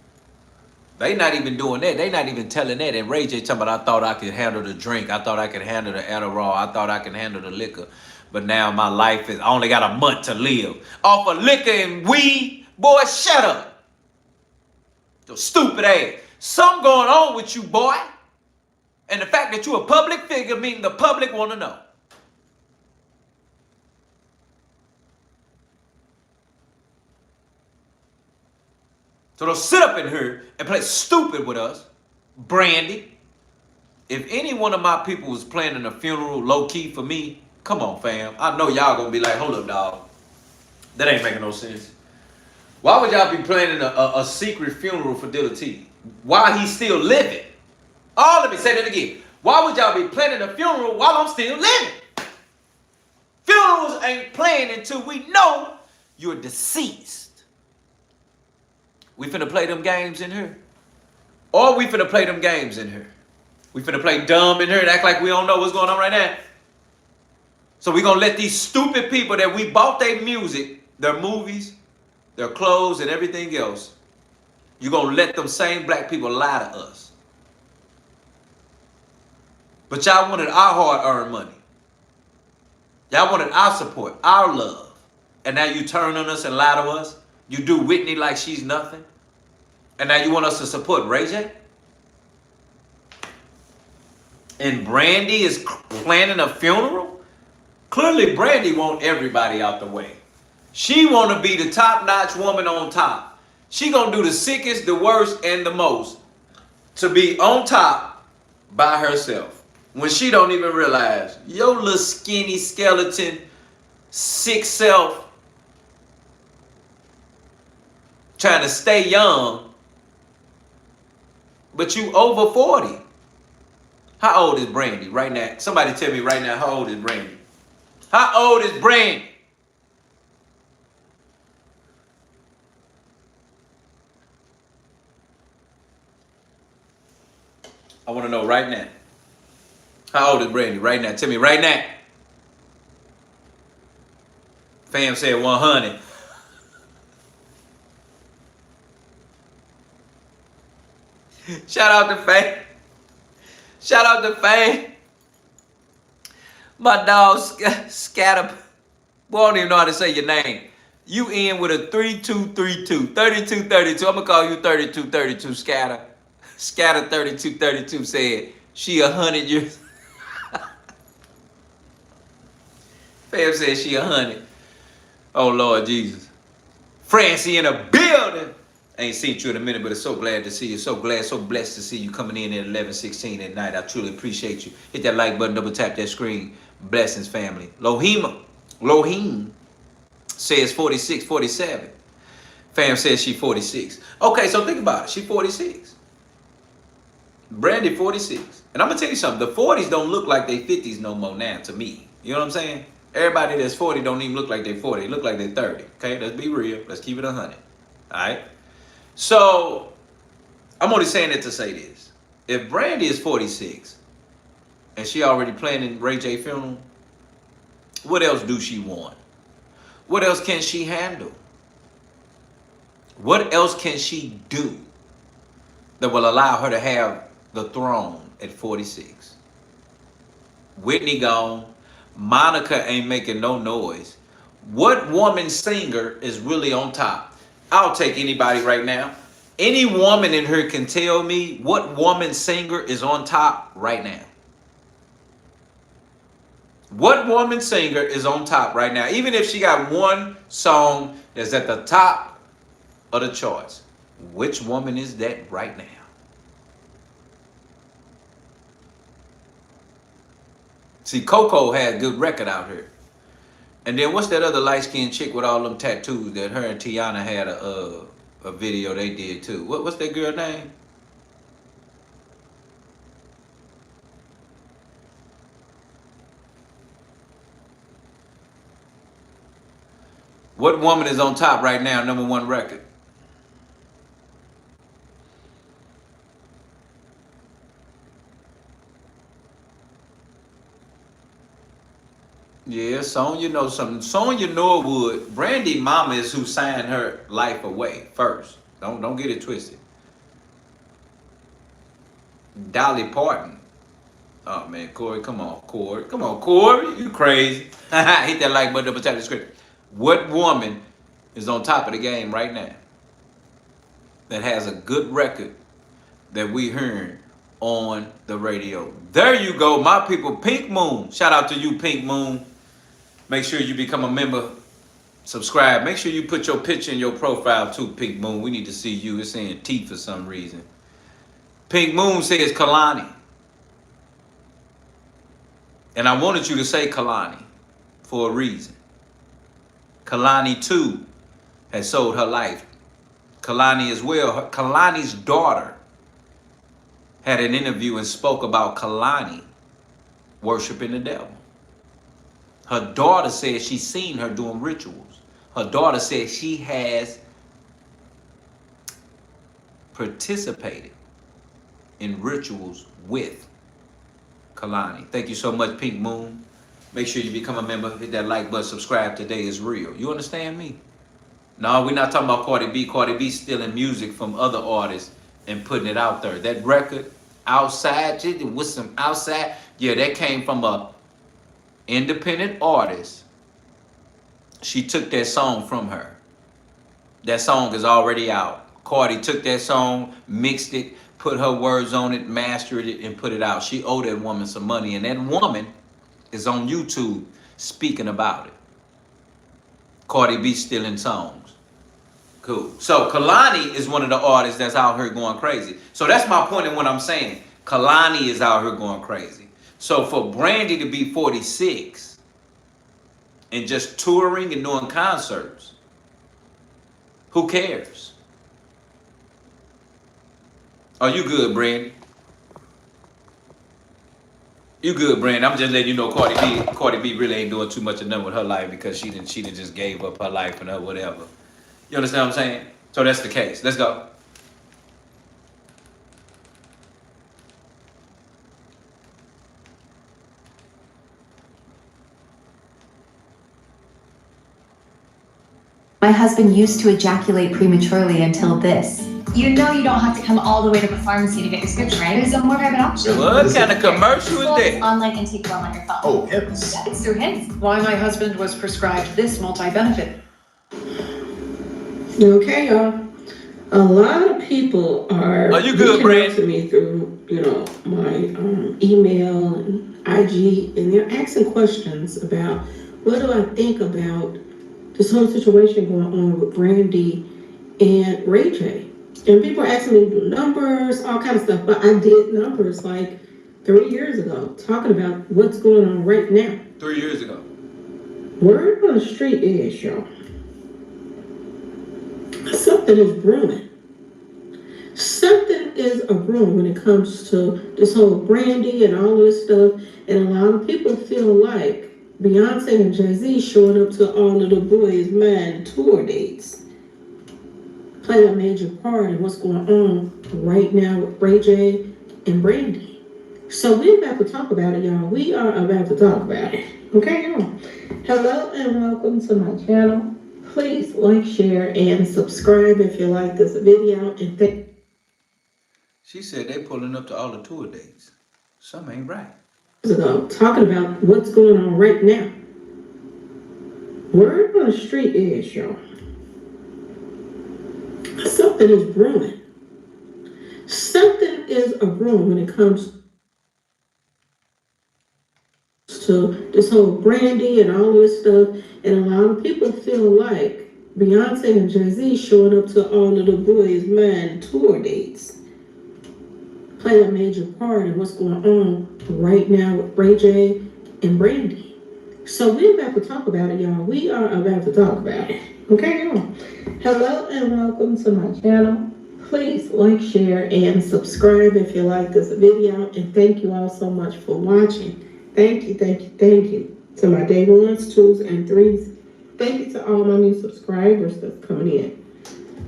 they not even doing that. They not even telling that. And Ray J talking about, I thought I could handle the drink. I thought I could handle the Adderall. I thought I could handle the liquor. But now my life is, I only got a month to live. Off of liquor and weed, boy, shut up. Your stupid ass. Something going on with you, boy. And the fact that you're a public figure means the public want to know. So don't sit up in here and play stupid with us, Brandy. If any one of my people was planning a funeral low-key for me, come on, fam. I know y'all gonna be like, hold up, dog. That ain't making no sense. Why would y'all be planning a secret funeral for Dealatofficial while he's still living? Oh, let me say that again. Why would y'all be planning a funeral while I'm still living? Funerals ain't planned until we know you're deceased. We finna play them games in here? Or we finna play them games in here? We finna play dumb in here and act like we don't know what's going on right now? So we gonna let these stupid people that we bought their music, their movies, their clothes, and everything else, you gonna let them same black people lie to us. But y'all wanted our hard-earned money. Y'all wanted our support, our love. And now you turn on us and lie to us. You do Whitney like she's nothing. And now you want us to support Ray J? And Brandy is planning a funeral? Clearly Brandy want everybody out the way. She want to be the top-notch woman on top. She gonna do the sickest, the worst, and the most to be on top by herself. When she don't even realize your little skinny skeleton, sick self, trying to stay young, but you over 40. How old is Brandy right now? Somebody tell me right now, how old is Brandy? How old is Brandy? I want to know right now. How old is Brandy right now? Tell me right now. Fam said 100. Shout out to Fam. Shout out to Fam. My dog Scatter. Boy, I don't even know how to say your name. You in with a 3232. 3232. I'm going to call you 3232 Scatter. Scatter 3232 said she 100 years. Fam said she 100. Oh, Lord Jesus. Francie in a building. I ain't seen you in a minute, but I'm so glad to see you. So glad, so blessed to see you coming in at 11:16 at night. I truly appreciate you. Hit that like button, double tap that screen. Blessings, family. Lohim says 46, 47. Fam says she 46. Okay, so think about it. She 46. Brandy 46. And I'm going to tell you something. The 40s don't look like they 50s no more now to me. You know what I'm saying? Everybody that's 40 don't even look like they're 40. They look like they're 30. Okay, let's be real. Let's keep it 100. All right? So, I'm only saying it to say this. If Brandy is 46 and she already planning Ray J funeral, what else do she want? What else can she handle? What else can she do that will allow her to have the throne at 46? Whitney gone. Monica ain't making no noise. What woman singer is really on top? I'll take anybody right now. Any woman in here can tell me what woman singer is on top right now. What woman singer is on top right now? Even if she got one song that's at the top of the charts. Which woman is that right now? See, Coco had a good record out here. And then what's that other light-skinned chick with all them tattoos that her and Tiana had a video they did too? What's that girl name? What woman is on top right now, #1 record? Yeah, Sonya knows something. Sonya Norwood, Brandy mama is who signed her life away first. Don't get it twisted. Dolly Parton. Oh man, Corey, come on, Corey. Come on, Corey. You crazy. Hit that like button, double tap the script. What woman is on top of the game right now that has a good record that we heard on the radio? There you go, my people. Pink Moon. Shout out to you, Pink Moon. Make sure you become a member. Subscribe. Make sure you put your picture in your profile too, Pink Moon. We need to see you. It's saying T for some reason. Pink Moon says Kalani. And I wanted you to say Kalani for a reason. Kalani too has sold her life. Kalani as well. Kalani's daughter had an interview and spoke about Kalani worshiping the devil. Her daughter said she's seen her doing rituals. Her daughter said she has participated in rituals with Kalani. Thank you so much, Pink Moon. Make sure you become a member. Hit that like button. Subscribe. Today is real. You understand me? No, we're not talking about Cardi B. Cardi B stealing music from other artists and putting it out there. That record, Outside, with some Outside, yeah, that came from a independent artist. She took that song from her. That song is already out. Cardi took that song, mixed it, put her words on it, mastered it, and put it out. She owed that woman some money, and that woman is on YouTube speaking about it. Cardi B stealing songs. Cool. So Kalani is one of the artists that's out here going crazy. So that's my point in what I'm saying. Kalani is out here going crazy. So for Brandy to be 46 and just touring and doing concerts, who cares? Are you good, Brandy? You good, Brandy? I'm just letting you know Cardi B really ain't doing too much of nothing with her life because she didn't just gave up her life and her whatever. You understand what I'm saying? So that's the case. Let's go. My husband used to ejaculate prematurely until this. You know you don't have to come all the way to the pharmacy to get your scripture, right? There's a more private option. What kind of commercial is that? Online intake form on your phone. Oh, heavens. Yeah, it's through hints. Why my husband was prescribed this multi-benefit. Okay, y'all. A lot of people are you good, reaching out to me through, my email and IG, and they're asking questions about what do I think about this whole situation going on with Brandy and Ray J. And people are asking me to do numbers, all kind of stuff, but I did numbers like 3 years ago, talking about what's going on right now. 3 years ago. Word on the street is, y'all, something is brewing. Something is a brewing when it comes to this whole Brandy and all this stuff. And a lot of people feel like Beyonce and Jay-Z showing up to all of the boys' mad tour dates play a major part in what's going on right now with Ray J and Brandy. So we're about to talk about it, y'all. We are about to talk about it. Okay, y'all. Hello and welcome to my channel. Please like, share, and subscribe if you like this video. And She said they pulling up to all the tour dates. Something ain't right. Ago, talking about what's going on right now. Word on the street is, y'all, something is brewing. Something is a brewing when it comes to this whole Brandy and all this stuff. And a lot of people feel like Beyonce and Jay-Z showing up to all of the boys' man tour dates play a major part in what's going on right now with Ray J and Brandy. So we're about to talk about it, y'all. We are about to talk about it. Okay, y'all. Hello and welcome to my channel. Please like, share, and subscribe if you like this video. And thank you all so much for watching. Thank you, thank you, thank you to my day ones, twos, and threes. Thank you to all my new subscribers that's coming in.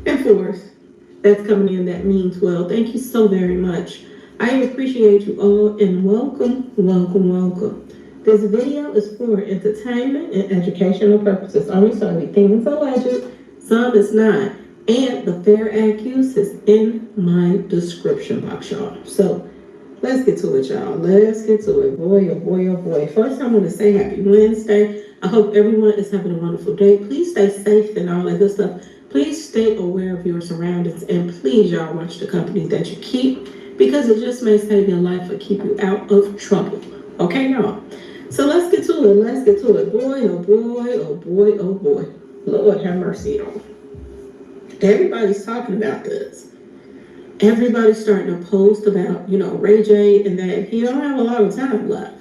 And fours that's coming in, that means well. Thank you so very much. I appreciate you all and welcome, welcome, welcome. This video is for entertainment and educational purposes only, so everything is alleged, some is not. And the fair accuse is in my description box, y'all. So let's get to it, y'all. Let's get to it. Boy, oh boy, oh boy. First, I want to say happy Wednesday. I hope everyone is having a wonderful day. Please stay safe and all that good stuff. Please stay aware of your surroundings. And please, y'all, watch the company that you keep, because it just may save your life or keep you out of trouble. Okay, y'all? So let's get to it. Let's get to it. Boy, oh boy, oh boy, oh boy. Lord have mercy, y'all. Everybody's talking about this. Everybody's starting to post about, Ray J and that he don't have a lot of time left.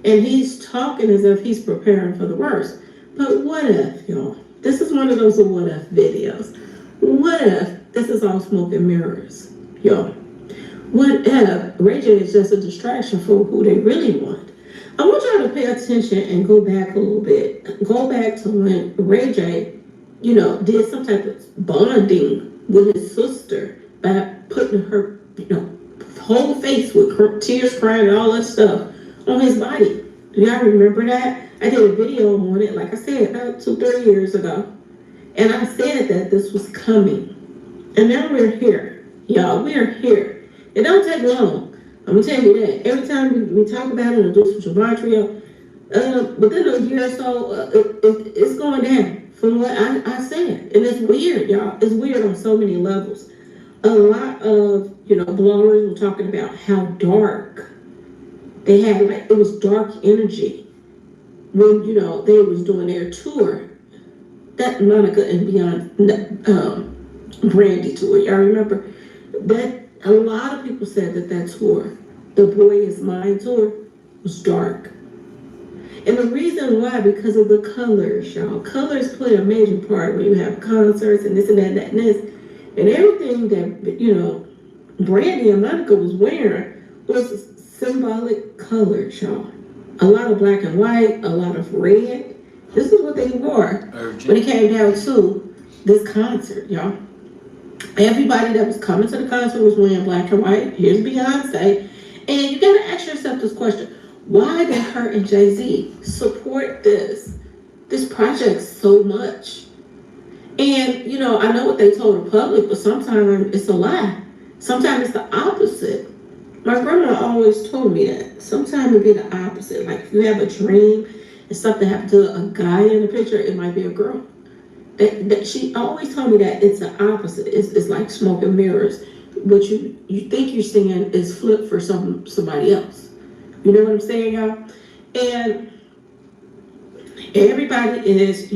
And he's talking as if he's preparing for the worst. But what if, y'all? This is one of those what if videos. What if this is all smoke and mirrors, y'all? What if Ray J is just a distraction for who they really want? I want y'all to pay attention and go back a little bit. Go back to when Ray J, did some type of bonding with his sister by putting her, whole face with tears crying and all that stuff on his body. Do y'all remember that? I did a video on it, like I said, about 2-3 years ago. And I said that this was coming. And now we're here. Y'all, we're here. It don't take long. I'm going to tell you that. Every time we talk about it or do some gematria, within a year or so, it's going down from what I said. And it's weird, y'all. It's weird on so many levels. A lot of, bloggers were talking about how dark they had, it was dark energy when, they was doing their tour. That Monica and Brandy tour, y'all remember? That a lot of people said that tour, the Boy Is Mine tour, was dark. And the reason why, because of the colors, y'all. Colors play a major part when you have concerts and this and that and that and this. And everything that, Brandy and Monica was wearing was symbolic colors, y'all. A lot of black and white, a lot of red. This is what they wore when it came down to this concert, y'all. Everybody that was coming to the concert was wearing black and white. Here's Beyonce. And you got to ask yourself this question. Why did her and Jay-Z support this project so much? And, I know what they told the public, but sometimes it's a lie. Sometimes it's the opposite. My grandma always told me that. Sometimes it be the opposite. Like if you have a dream and something happened to a guy in the picture, it might be a girl. That she always told me that it's the opposite. It's like smoke and mirrors. What you think you're seeing is flipped for somebody else. You know what I'm saying, y'all? And everybody is,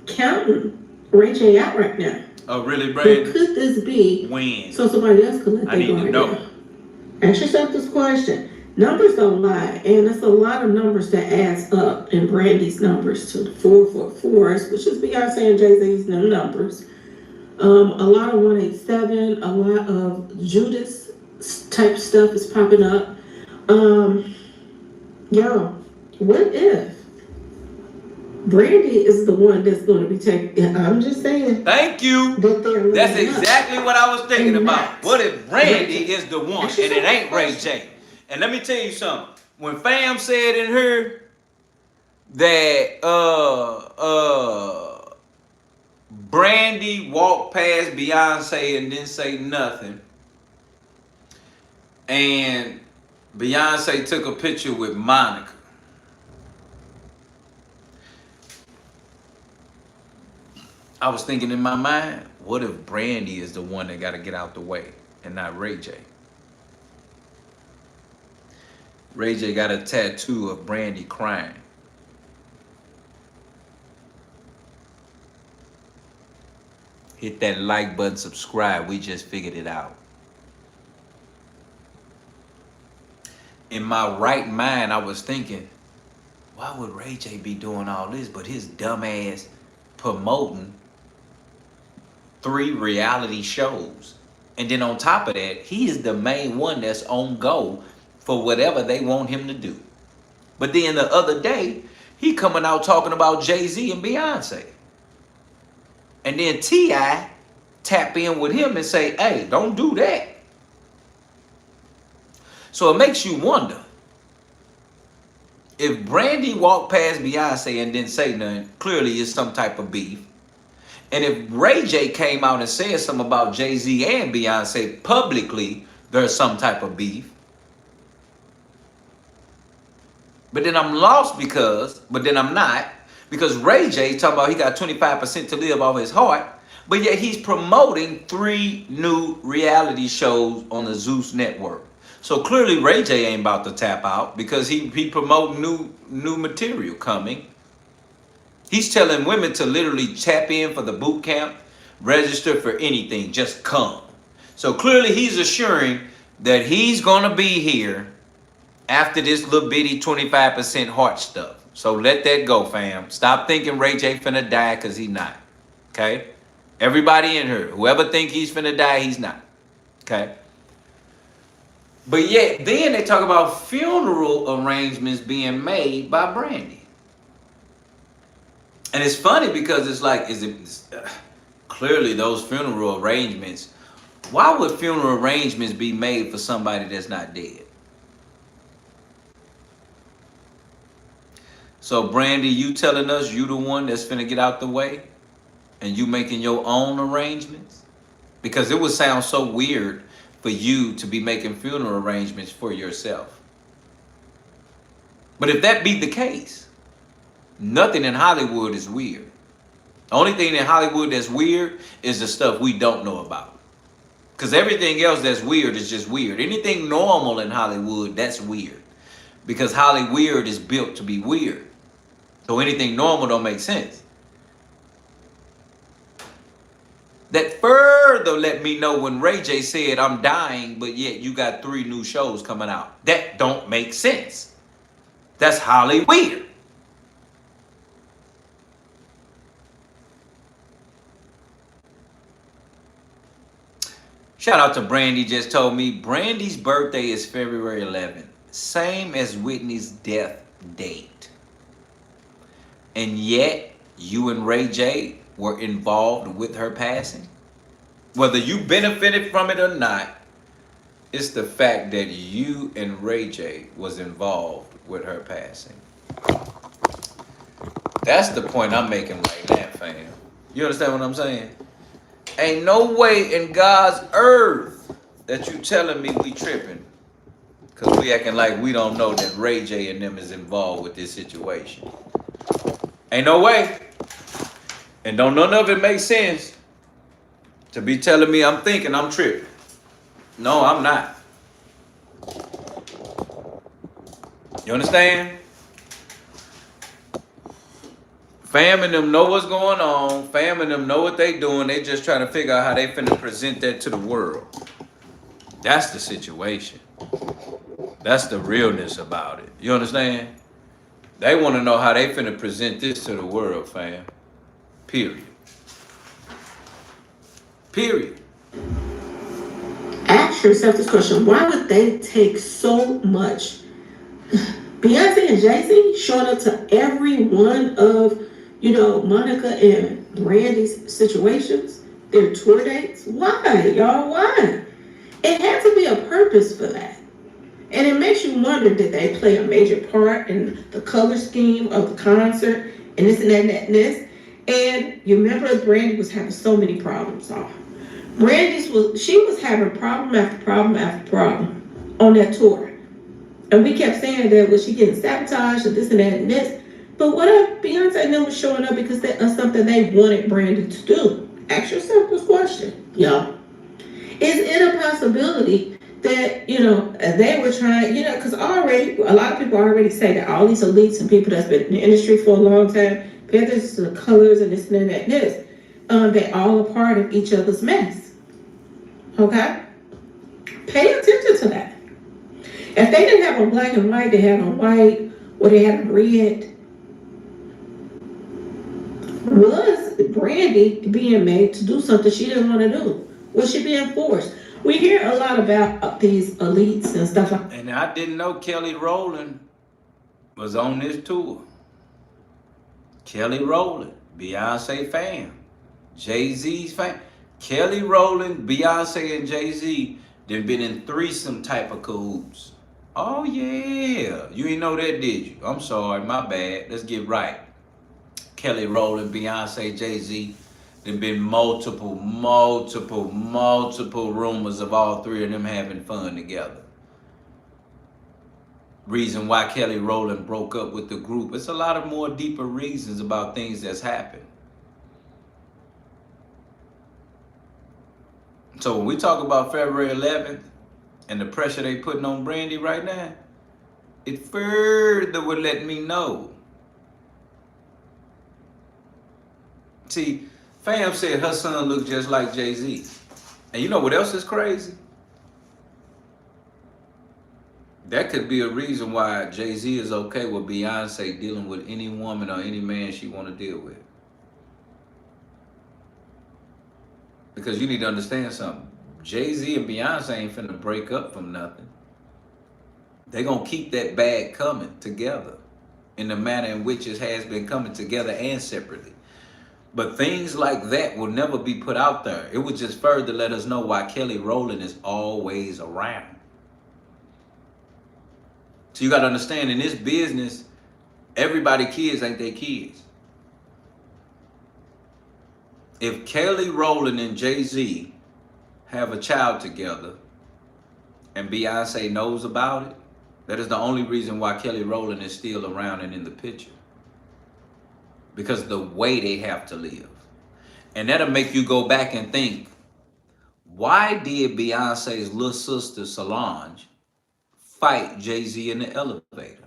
counting Ray J out right now. Oh, really, Brandy? Who could this be? When? So somebody else could let I need to know. Ask yourself this question. Numbers don't lie, and it's a lot of numbers that adds up in Brandy's numbers to the 444s, which is Beyonce and Jay-Z's numbers. A lot of 187, a lot of Judas type stuff is popping up. Y'all, what if Brandy is the one that's going to be taking? I'm just saying. Thank you. That's exactly what I was thinking about. What if Brandy is the one and it ain't Ray J? And let me tell you something. When Fam said in her that Brandy walked past Beyonce and didn't say nothing, and Beyonce took a picture with Monica, I was thinking in my mind, what if Brandy is the one that got to get out the way and not Ray J? Ray J got a tattoo of Brandy crying. Hit that like button, subscribe. We just figured it out. In my right mind, I was thinking, why would Ray J be doing all this? But his dumb ass promoting 3 reality shows. And then on top of that, he is the main one that's on go for whatever they want him to do. But then the other day, he coming out talking about Jay-Z and Beyonce. And then T.I. tap in with him and say, hey, don't do that. So it makes you wonder, if Brandy walked past Beyonce and didn't say nothing, clearly it's some type of beef. And if Ray J came out and said something about Jay-Z and Beyonce publicly, there's some type of beef. But then I'm lost but then I'm not, because Ray J talking about he got 25% to live off his heart, but yet he's promoting 3 new reality shows on the Zeus network. So clearly Ray J ain't about to tap out, because he promoting new material coming. He's telling women to literally tap in for the boot camp, register for anything, just come. So clearly he's assuring that he's gonna be here after this little bitty 25% heart stuff. So let that go, fam. Stop thinking Ray J finna die, because he's not. Okay? Everybody in here, whoever think he's finna die, he's not. Okay? But yet, then they talk about funeral arrangements being made by Brandy. And it's funny because it's like, clearly those funeral arrangements, why would funeral arrangements be made for somebody that's not dead? So Brandy, you telling us you the one that's finna get out the way and you making your own arrangements? Because it would sound so weird for you to be making funeral arrangements for yourself. But if that be the case, nothing in Hollywood is weird. The only thing in Hollywood that's weird is the stuff we don't know about. Because everything else that's weird is just weird. Anything normal in Hollywood, that's weird. Because Hollywood is built to be weird. So anything normal don't make sense. That further let me know when Ray J said, I'm dying, but yet you got 3 new shows coming out. That don't make sense. That's Hollywood. Shout out to Brandy, just told me Brandy's birthday is February 11th. Same as Whitney's death date. And yet, you and Ray J were involved with her passing. Whether you benefited from it or not, it's the fact that you and Ray J was involved with her passing. That's the point I'm making right now, fam. You understand what I'm saying? Ain't no way in God's earth that you telling me we tripping, because we acting like we don't know that Ray J and them is involved with this situation. Ain't no way. And don't none of it make sense to be telling me I'm thinking I'm tripping. No, I'm not. You understand? Fam and them know what's going on. Fam and them know what they doing. They just trying to figure out how they finna present that to the world. That's the situation. That's the realness about it. You understand? They want to know how they finna present this to the world, fam. Period. Period. Ask yourself this question. Why would they take so much? Beyonce and Jay-Z showing up to every one of, Monica and Brandy's situations, their tour dates. Why, y'all? Why? It had to be a purpose for that. And it makes you wonder, did they play a major part in the color scheme of the concert and this and that and that and this? And you remember Brandy was having so many problems. She was having problem after problem after problem on that tour. And we kept saying that, was she getting sabotaged or this and that and this? But what if Beyonce and them was showing up because of something they wanted Brandy to do? Ask yourself this question, y'all. Is it a possibility that, they were trying, because already, a lot of people already say that all these elites and people that's been in the industry for a long time, pay attention to the colors and this and that and this, they all a part of each other's mess. Okay? Pay attention to that. If they didn't have a black and white, they had a white, or they had a red. Was Brandy being made to do something she didn't want to do? Was she being forced? We hear a lot about these elites and stuff like that. And I didn't know Kelly Rowland was on this tour. Kelly Rowland, Beyonce fan, Jay-Z's fan. Kelly Rowland, Beyonce, and Jay-Z, they've been in threesome type of cahoots. Oh yeah, you ain't know that, did you? I'm sorry, my bad. Let's get right. Kelly Rowland, Beyonce, Jay-Z. There've been multiple rumors of all three of them having fun together. Reason why Kelly Rowland broke up with the group. It's a lot of more deeper reasons about things that's happened. So when we talk about February 11th and the pressure they putting on Brandy right now, it further would let me know. See, fam said her son looked just like Jay-Z. And you know what else is crazy? That could be a reason why Jay-Z is okay with Beyonce dealing with any woman or any man she want to deal with. Because you need to understand something. Jay-Z and Beyonce ain't finna break up from nothing. They gonna keep that bag coming together in the manner in which it has been coming together and separately. But things like that will never be put out there. It would just further let us know why Kelly Rowland is always around. So you got to understand, in this business, everybody kids ain't their kids. If Kelly Rowland and Jay-Z have a child together and Beyonce knows about it, that is the only reason why Kelly Rowland is still around and in the picture. Because of the way they have to live. And that'll make you go back and think, why did Beyonce's little sister Solange fight Jay-Z in the elevator?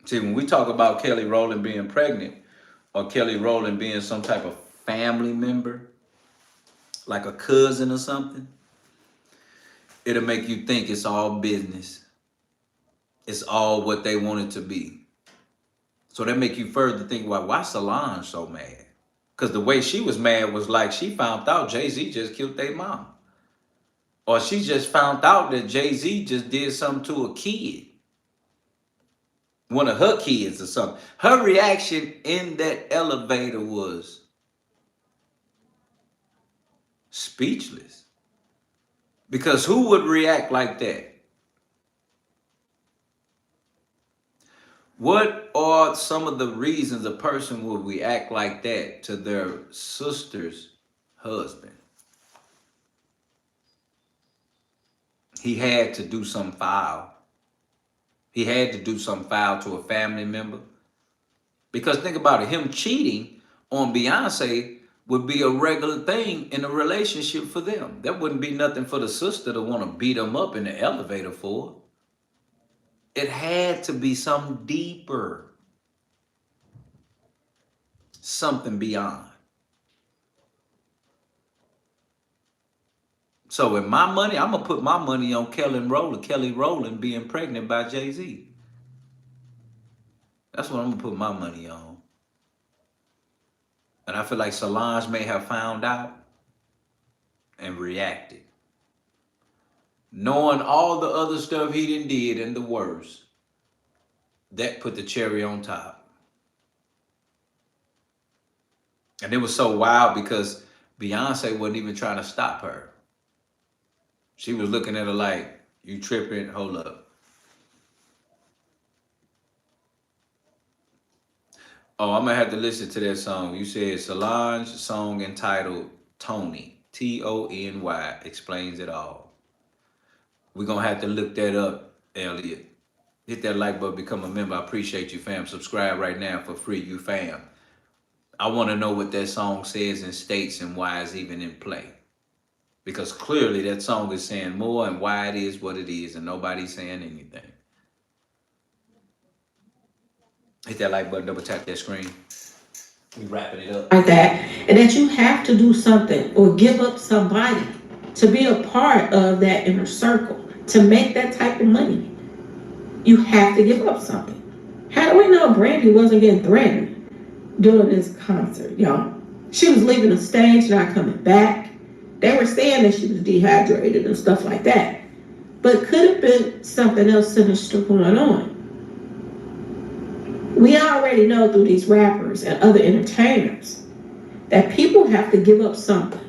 See, when we talk about Kelly Rowland being pregnant or Kelly Rowland being some type of family member, like a cousin or something, it'll make you think it's all business. It's all what they want it to be. So that make you further think, well, why Solange so mad? Because the way she was mad was like she found out Jay-Z just killed their mom. Or she just found out that Jay-Z just did something to a kid. One of her kids or something. Her reaction in that elevator was speechless. Because who would react like that? What are some of the reasons a person would react like that to their sister's husband? He had to do some foul. He had to do some foul to a family member. Because think about it, him cheating on Beyonce would be a regular thing in a relationship for them. That wouldn't be nothing for the sister to want to beat him up in the elevator for. It had to be something deeper. Something beyond. So with my money, I'm going to put my money on Kelly Rowland being pregnant by Jay-Z. That's what I'm going to put my money on. And I feel like Solange may have found out and reacted. Knowing all the other stuff he done did and the worst, that put the cherry on top. And it was so wild because Beyonce wasn't even trying to stop her. She was looking at her like, you tripping, hold up. Oh, I'm going to have to listen to that song. You said Solange song entitled Tony, Tony, explains it all. We're going to have to look that up, Elliot. Hit that like button, become a member. I appreciate you, fam. Subscribe right now for free, you fam. I want to know what that song says and states and why it's even in play. Because clearly that song is saying more and why it is what it is, and nobody's saying anything. Hit that like button, double tap that screen. We wrapping it up. Like that, and that you have to do something or give up somebody to be a part of that inner circle, to make that type of money. You have to give up something. How do we know Brandy wasn't getting threatened during this concert, y'all? She was leaving the stage, not coming back. They were saying that she was dehydrated and stuff like that. But could have been something else sinister going on. We already know through these rappers and other entertainers that people have to give up something.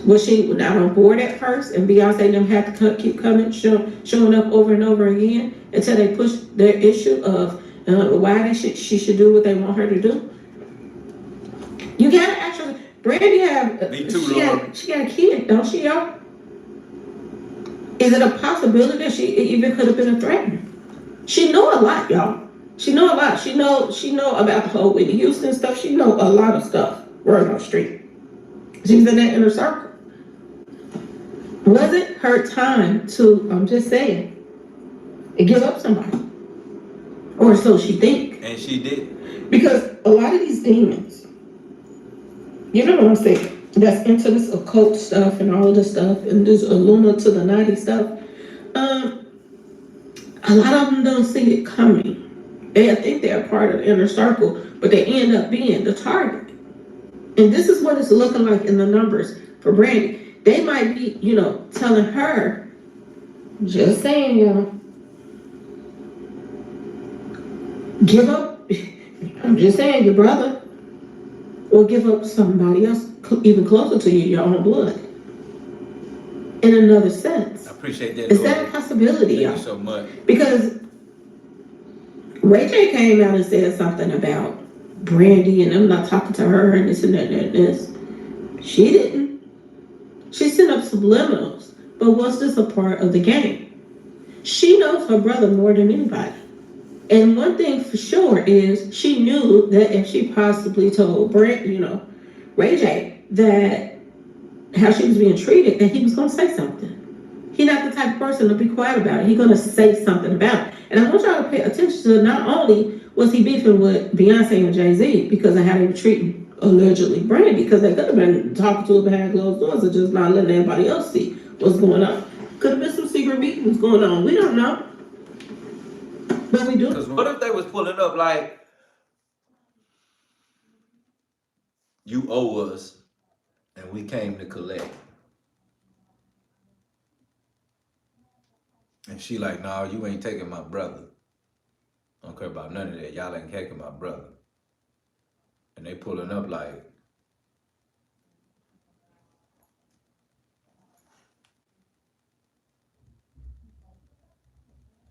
Was she not on board at first, and Beyonce and them had to keep coming, showing up over and over again until they pushed their issue of why she should do what they want her to do? You gotta actually, Brandy she got a kid, don't she, y'all? Is it a possibility that she even could have been a threat? She know a lot, y'all. She know a lot. She know about the whole Whitney Houston stuff. She know a lot of stuff. Word on the street. She's in that inner circle. Was it her time to, I'm just saying, give up somebody? Or so she think. And she did. Because a lot of these demons, you know what I'm saying, that's into this occult stuff and all of this stuff, and this Illuma to the 90 stuff, a lot of them don't see it coming. They think they're a part of the inner circle, but they end up being the target. And this is what it's looking like in the numbers for Brandy. They might be, telling her, just saying, give up, I'm just saying, your brother, or give up somebody else even closer to you, your own blood. In another sense. I appreciate that. Is that a possibility, y'all? Thank you so much. Because Ray J came out and said something about Brandy and I'm not talking to her and this and that and this. She didn't. She sent up subliminals. But was this a part of the game? She knows her brother more than anybody. And one thing for sure is she knew that if she possibly told Ray J that how she was being treated, that he was going to say something. He's not the type of person to be quiet about it. He's going to say something about it. And I want y'all to pay attention to not only was he beefing with Beyonce and Jay-Z because of how they were treating allegedly Brandy, because they could have been talking to her behind closed doors and just not letting anybody else see what's going on. Could have been some secret meetings going on. We don't know. But we do. Because what if they was pulling up like, you owe us and we came to collect? And she like, no, you ain't taking my brother. I don't care about none of that. Y'all ain't taking my brother. And they pulling up like,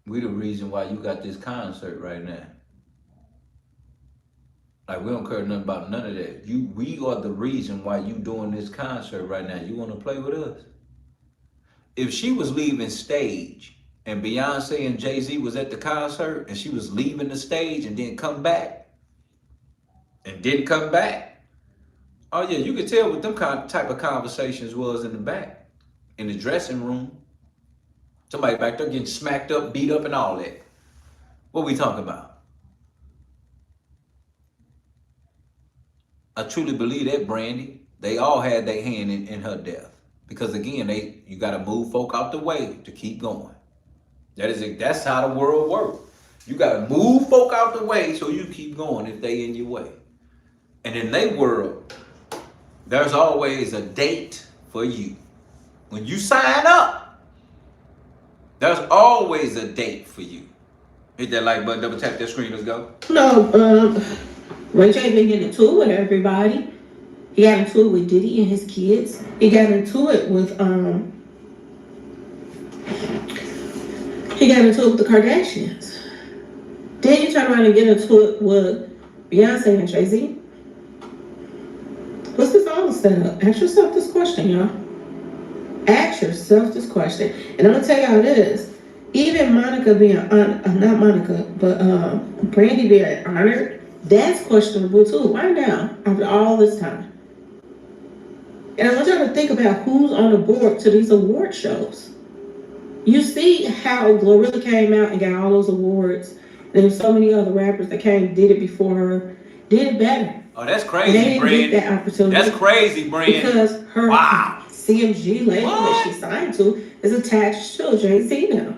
we the reason why you got this concert right now. Like, we don't care nothing about none of that. We are the reason why you doing this concert right now. You want to play with us? If she was leaving stage and Beyonce and Jay-Z was at the concert and she was leaving the stage and didn't come back, oh yeah, you could tell what them type of conversations was in the back, in the dressing room. Somebody back there getting smacked up, beat up, and all that. What we talking about? I truly believe that, Brandy. They all had their hand in her death. Because again, you gotta move folk out the way to keep going. That's how the world works. You gotta move folk out the way so you keep going if they in your way. And in their world, there's always a date for you. When you sign up, there's always a date for you. Hit that like button, double tap that screen, let's go. No, Ray J been getting into it with everybody. He got into it with Diddy and his kids. He got into it with the Kardashians. Then you turn around and get into it with Beyonce and Jay-Z. What's this all set up? Ask yourself this question, y'all. Ask yourself this question. And I'm gonna tell y'all this. Even Monica being, not Monica, but Brandy being honored, that's questionable too. Why now, after all this time? And I want y'all to think about who's on the board to these award shows. You see how Glorilla came out and got all those awards. And there's so many other rappers that came, did it before her, did it better. Oh, that's And crazy, they didn't Brand. get that opportunity. That's crazy, Brand. Because her CMG label that she signed to is attached to Jay-Z now.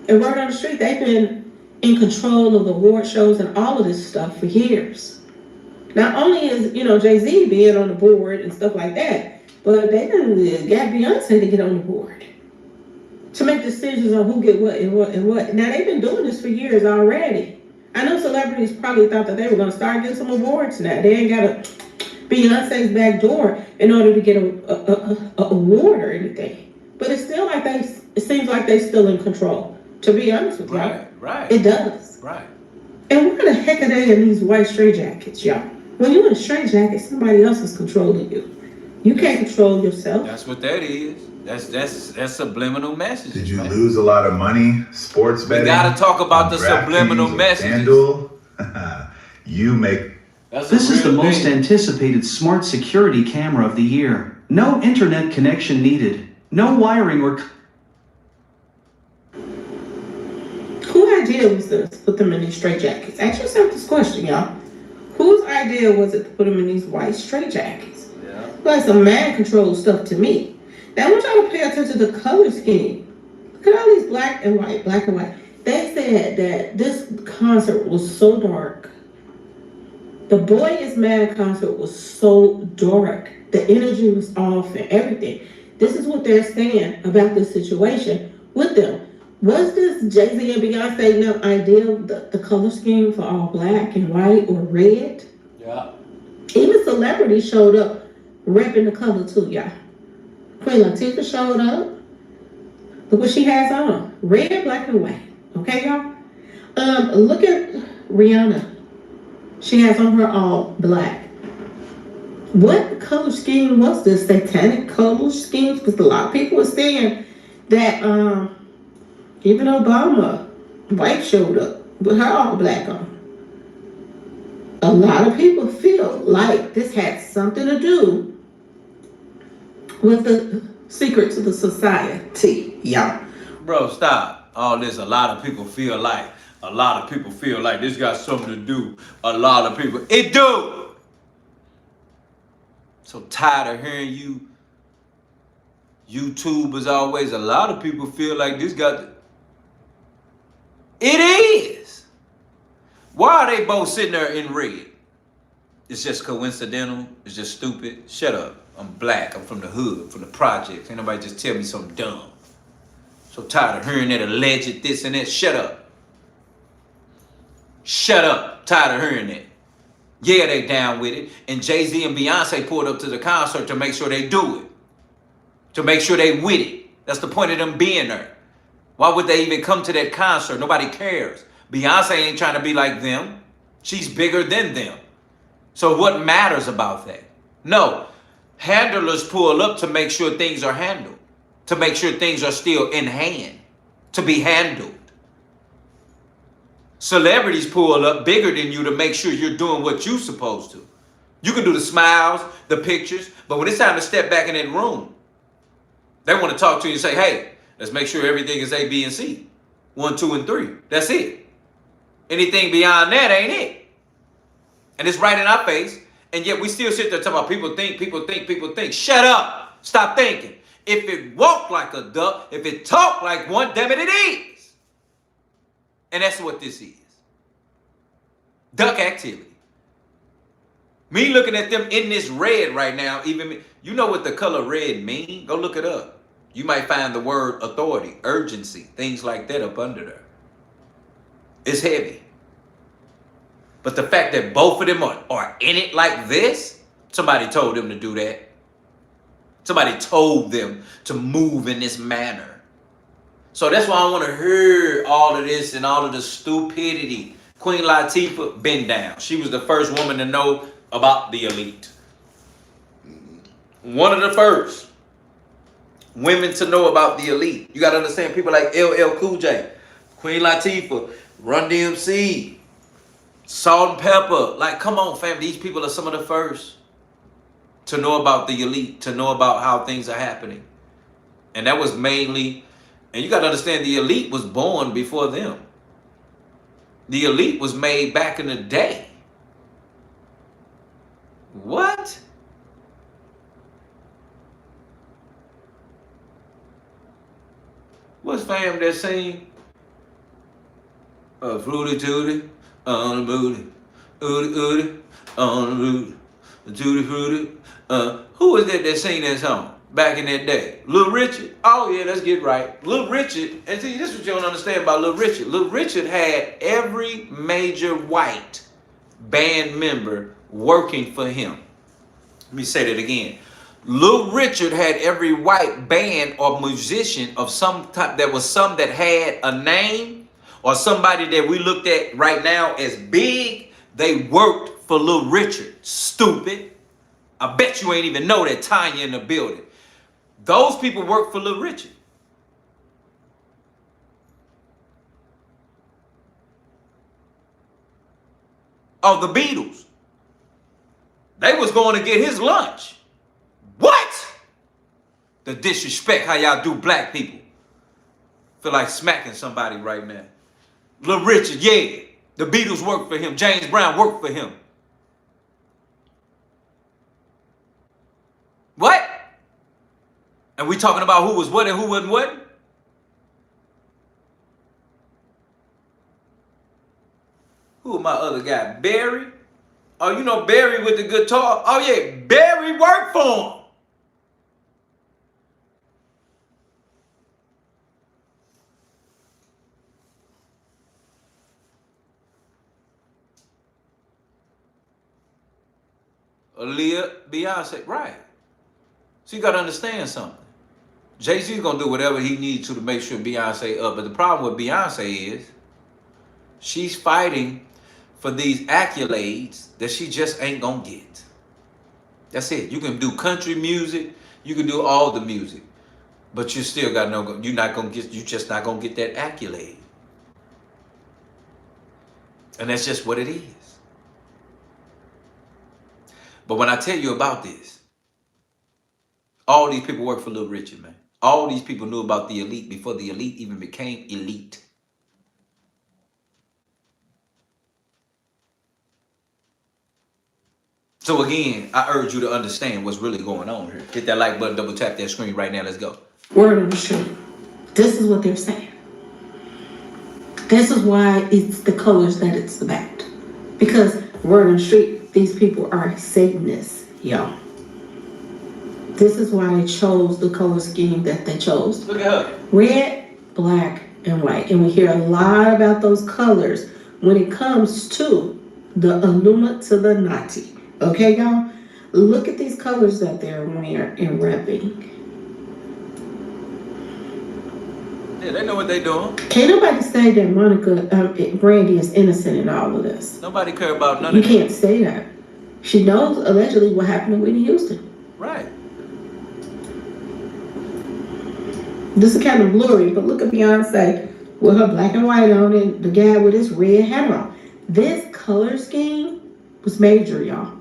And word on the street, they've been in control of the award shows and all of this stuff for years. Not only is, Jay-Z being on the board and stuff like that, but they done got Beyonce to get on the board to make decisions on who get what and what and what. Now, they've been doing this for years already. I know celebrities probably thought that they were going to start getting some awards now. They ain't got a Beyonce's back door in order to get a award or anything. But it's still like it seems like they still in control, to be honest with you. Right. It does. Right. And why the heck are they in these white straitjackets, y'all? When you're in a straitjacket, somebody else is controlling you. You can't control yourself. That's what that is. That's subliminal messages. Did you lose a lot of money sports betting? We gotta talk about the subliminal messages. You make. This is the most anticipated smart security camera of the year. No internet connection needed. No wiring or... Whose idea was this to put them in these straitjackets? Ask yourself this question, y'all. Whose idea was it to put them in these white straitjackets? Yeah. Like some mind control stuff to me. Now I want y'all to pay attention to the color scheme. Look at all these black and white. They said that this concert was so dark. The Boy Is Mad concert was so dark. The energy was off and everything. This is what they're saying about this situation with them. Was this Jay-Z and Beyonce idea of the color scheme for all black and white or red? Yeah. Even celebrities showed up repping the color too, y'all. Queen Latifah showed up. Look what she has on. Red, black, and white. Okay, y'all? Look at Rihanna. She has on her all black. What color scheme was this? Satanic color schemes? Because a lot of people were saying that even Obama, wife showed up with her all black on. A lot of people feel like this had something to do with the secrets of the society, y'all. Bro, stop. All this, a lot of people feel like. A lot of people feel like this got something to do. A lot of people. It do! So tired of hearing you YouTubers always. A lot of people feel like this got... It is! Why are they both sitting there in red? It's just coincidental. It's just stupid. Shut up. I'm black. I'm from the hood, from the projects. Ain't nobody just tell me something dumb. So tired of hearing that alleged this and that. Shut up. Shut up. Tired of hearing that. Yeah, they down with it. And Jay-Z and Beyonce pulled up to the concert to make sure they do it. To make sure they with it. That's the point of them being there. Why would they even come to that concert? Nobody cares. Beyonce ain't trying to be like them. She's bigger than them. So what matters about that? No. Handlers pull up to make sure things are handled. To make sure things are still in hand. To be handled. Celebrities pull up bigger than you to make sure you're doing what you're supposed to. You can do the smiles, the pictures, but when it's time to step back in that room, they want to talk to you and say, hey, let's make sure everything is A, B, and C. 1, 2, and 3. That's it. Anything beyond that ain't it. And it's right in our face. And yet we still sit there talking about people think. Shut up. Stop thinking. If it walk like a duck, if it talk like one, damn it, it is. And that's what this is. Duck activity. Me looking at them in this red right now, even me, you know what the color red mean? Go look it up. You might find the word authority, urgency, things like that up under there. It's heavy. But the fact that both of them are in it like this, somebody told them to do that. Somebody told them to move in this manner. So that's why I want to hear all of this and all of the stupidity. Queen Latifah, been down. She was the first woman to know about the elite. One of the first. women to know about the elite. You got to understand people like LL Cool J, Queen Latifah, Run DMC, Salt and Pepper. Like, come on, fam. These people are some of the first to know about the elite, to know about how things are happening. And that was mainly, and you got to understand, the elite was born before them. The elite was made back in the day. What? What's fam that sing? Fruity Tooty on the booty, Ooty Ooty on the booty, Tooty Fruity. Who was that sing that song back in that day? Little Richard. Oh yeah, let's get right. Little Richard. And see, this is what you don't understand about Little Richard. Little Richard had every major white band member working for him. Let me say that again. Little Richard had every white band or musician of some type. There was some that had a name or somebody that we looked at right now as big. They worked for Little Richard. Stupid. I bet you ain't even know that Tanya in the building. Those people worked for Little Richard. Oh, the Beatles. They was going to get his lunch. What? The disrespect how y'all do black people. Feel like smacking somebody right now. Little Richard, yeah. The Beatles worked for him. James Brown worked for him. What? And we talking about who was what and who wasn't what? Who my other guy? Barry? Oh, you know Barry with the guitar? Oh yeah, Barry worked for him. Aaliyah, Beyonce, right. So you got to understand something. Jay-Z's going to do whatever he needs to make sure Beyonce up. But the problem with Beyonce is she's fighting for these accolades that she just ain't going to get. That's it. You can do country music. You can do all the music. But you still got you're just not going to get that accolade. And that's just what it is. But when I tell you about this, all these people work for Little Richard, man. All these people knew about the elite before the elite even became elite. So again, I urge you to understand what's really going on here. Hit that like button, double tap that screen right now. Let's go. Word on the street. This is what they're saying. This is why it's the colors that it's about. Because word on the street, these people are Satanists, y'all. This is why they chose the color scheme that they chose. Look at her. Red, black, and white. And we hear a lot about those colors when it comes to the Illuminati. Okay, y'all? Look at these colors that they're wearing and repping. Yeah, they know what they're doing. Can't nobody say that Brandy is innocent in all of this. Nobody care about none of that. You can't say that. She knows allegedly what happened to Whitney Houston. Right. This is kind of blurry, but look at Beyonce with her black and white on and the guy with his red hat on. This color scheme was major, y'all.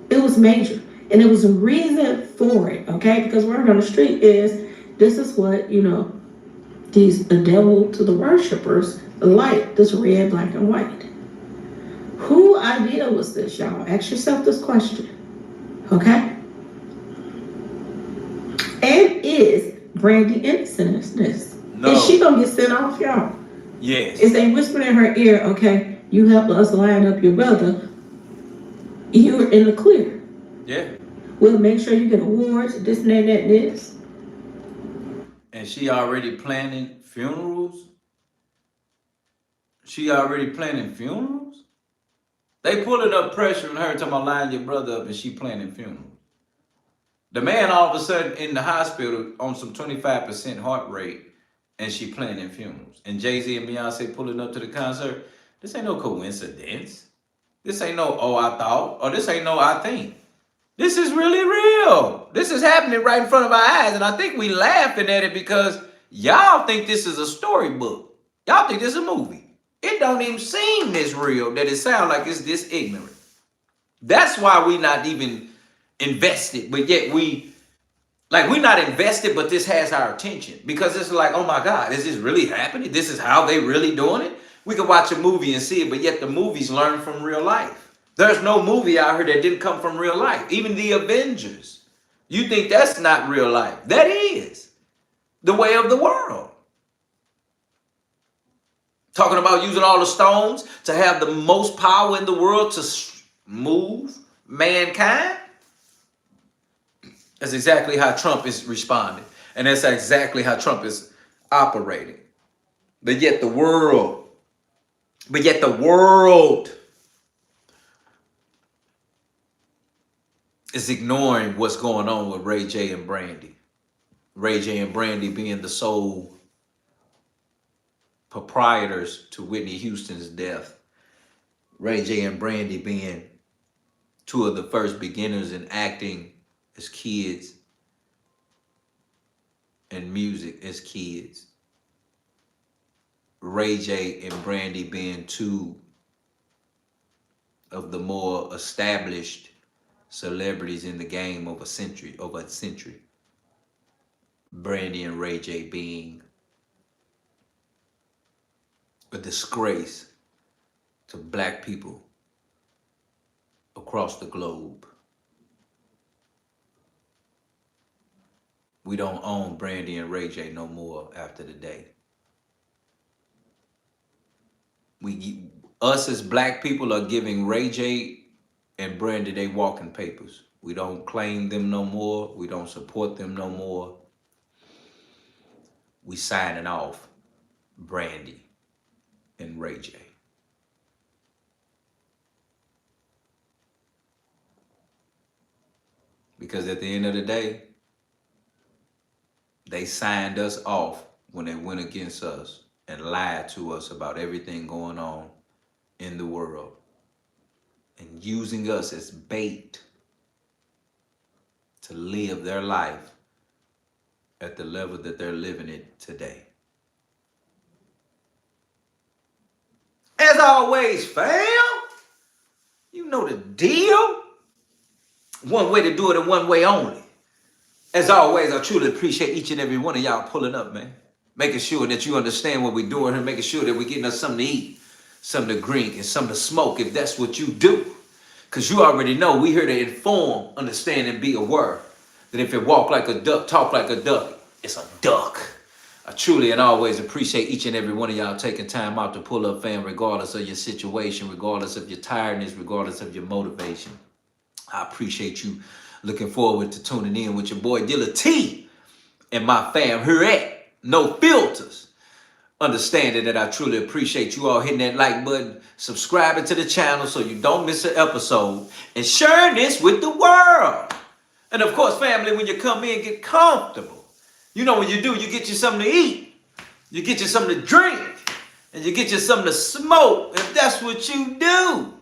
It was major. And it was a reason for it, okay? Because word on the street is, this is what, the devil to the worshipers like, this red, black, and white. Who idea was this, y'all? Ask yourself this question, okay? And is Brandy innocent in this? No. Is she gonna get sent off, y'all? Yes. Is they whispering in her ear, okay, you help us line up your brother, you're in the clear. Yeah. We'll make sure you get awards, this and that and this. And she already planning funerals? She already planning funerals? They pulling up pressure on her talking about lining your brother up and she planning funerals. The man all of a sudden in the hospital on some 25% heart rate and she planning funerals. And Jay-Z and Beyonce pulling up to the concert. This ain't no coincidence. This ain't no, oh, I thought, or this ain't no, I think. This is really real. This is happening right in front of our eyes. And I think we laughing at it because y'all think this is a storybook. Y'all think this is a movie. It don't even seem this real that it sounds like it's this ignorant. That's why we not even invested. But yet we're not invested, but this has our attention. Because it's like, oh my God, is this really happening? This is how they really doing it? We could watch a movie and see it, but yet the movies learn from real life. There's no movie out here that didn't come from real life. Even the Avengers. You think that's not real life. That is the way of the world. Talking about using all the stones to have the most power in the world to move mankind. That's exactly how Trump is responding. And that's exactly how Trump is operating. But yet the world is ignoring what's going on with Ray J and Brandy. Ray J and Brandy being the sole proprietors to Whitney Houston's death. Ray J and Brandy being two of the first beginners in acting as kids and music as kids. Ray J and Brandy being two of the more established celebrities in the game over a century. Brandy and Ray J being a disgrace to black people across the globe. We don't own Brandy and Ray J no more after the day. Us as black people are giving Ray J and Brandy they walking papers. We don't claim them no more. We don't support them no more. We signing off Brandy and Ray J. Because at the end of the day, they signed us off when they went against us and lied to us about everything going on in the world and using us as bait to live their life at the level that they're living it today. As always, fam, you know the deal. One way to do it and one way only. As always, I truly appreciate each and every one of y'all pulling up, man. Making sure that you understand what we're doing here, making sure that we're getting us something to eat, something to drink, and something to smoke if that's what you do. Because you already know we're here to inform, understand, and be aware that if it walk like a duck, talk like a duck, it's a duck. I truly and always appreciate each and every one of y'all taking time out to pull up, fam, regardless of your situation, regardless of your tiredness, regardless of your motivation. I appreciate you looking forward to tuning in with your boy Dilla T and my fam here at No Filters. Understanding that I truly appreciate you all hitting that like button, subscribing to the channel so you don't miss an episode, and sharing this with the world. And of course, family, when you come in, get comfortable. You know what you do, you get you something to eat, you get you something to drink, and you get you something to smoke, if that's what you do.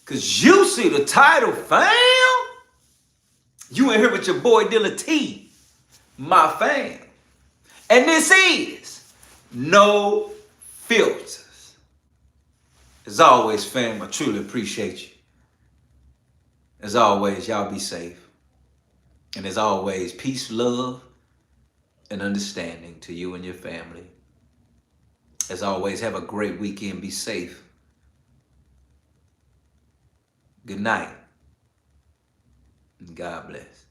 Because you see the title, fam. You in here with your boy Dilla T, my fam. And this is No Filters. As always, fam, I truly appreciate you. As always, y'all be safe. And as always, peace, love, and understanding to you and your family. As always, have a great weekend. Be safe. Good night. And God bless.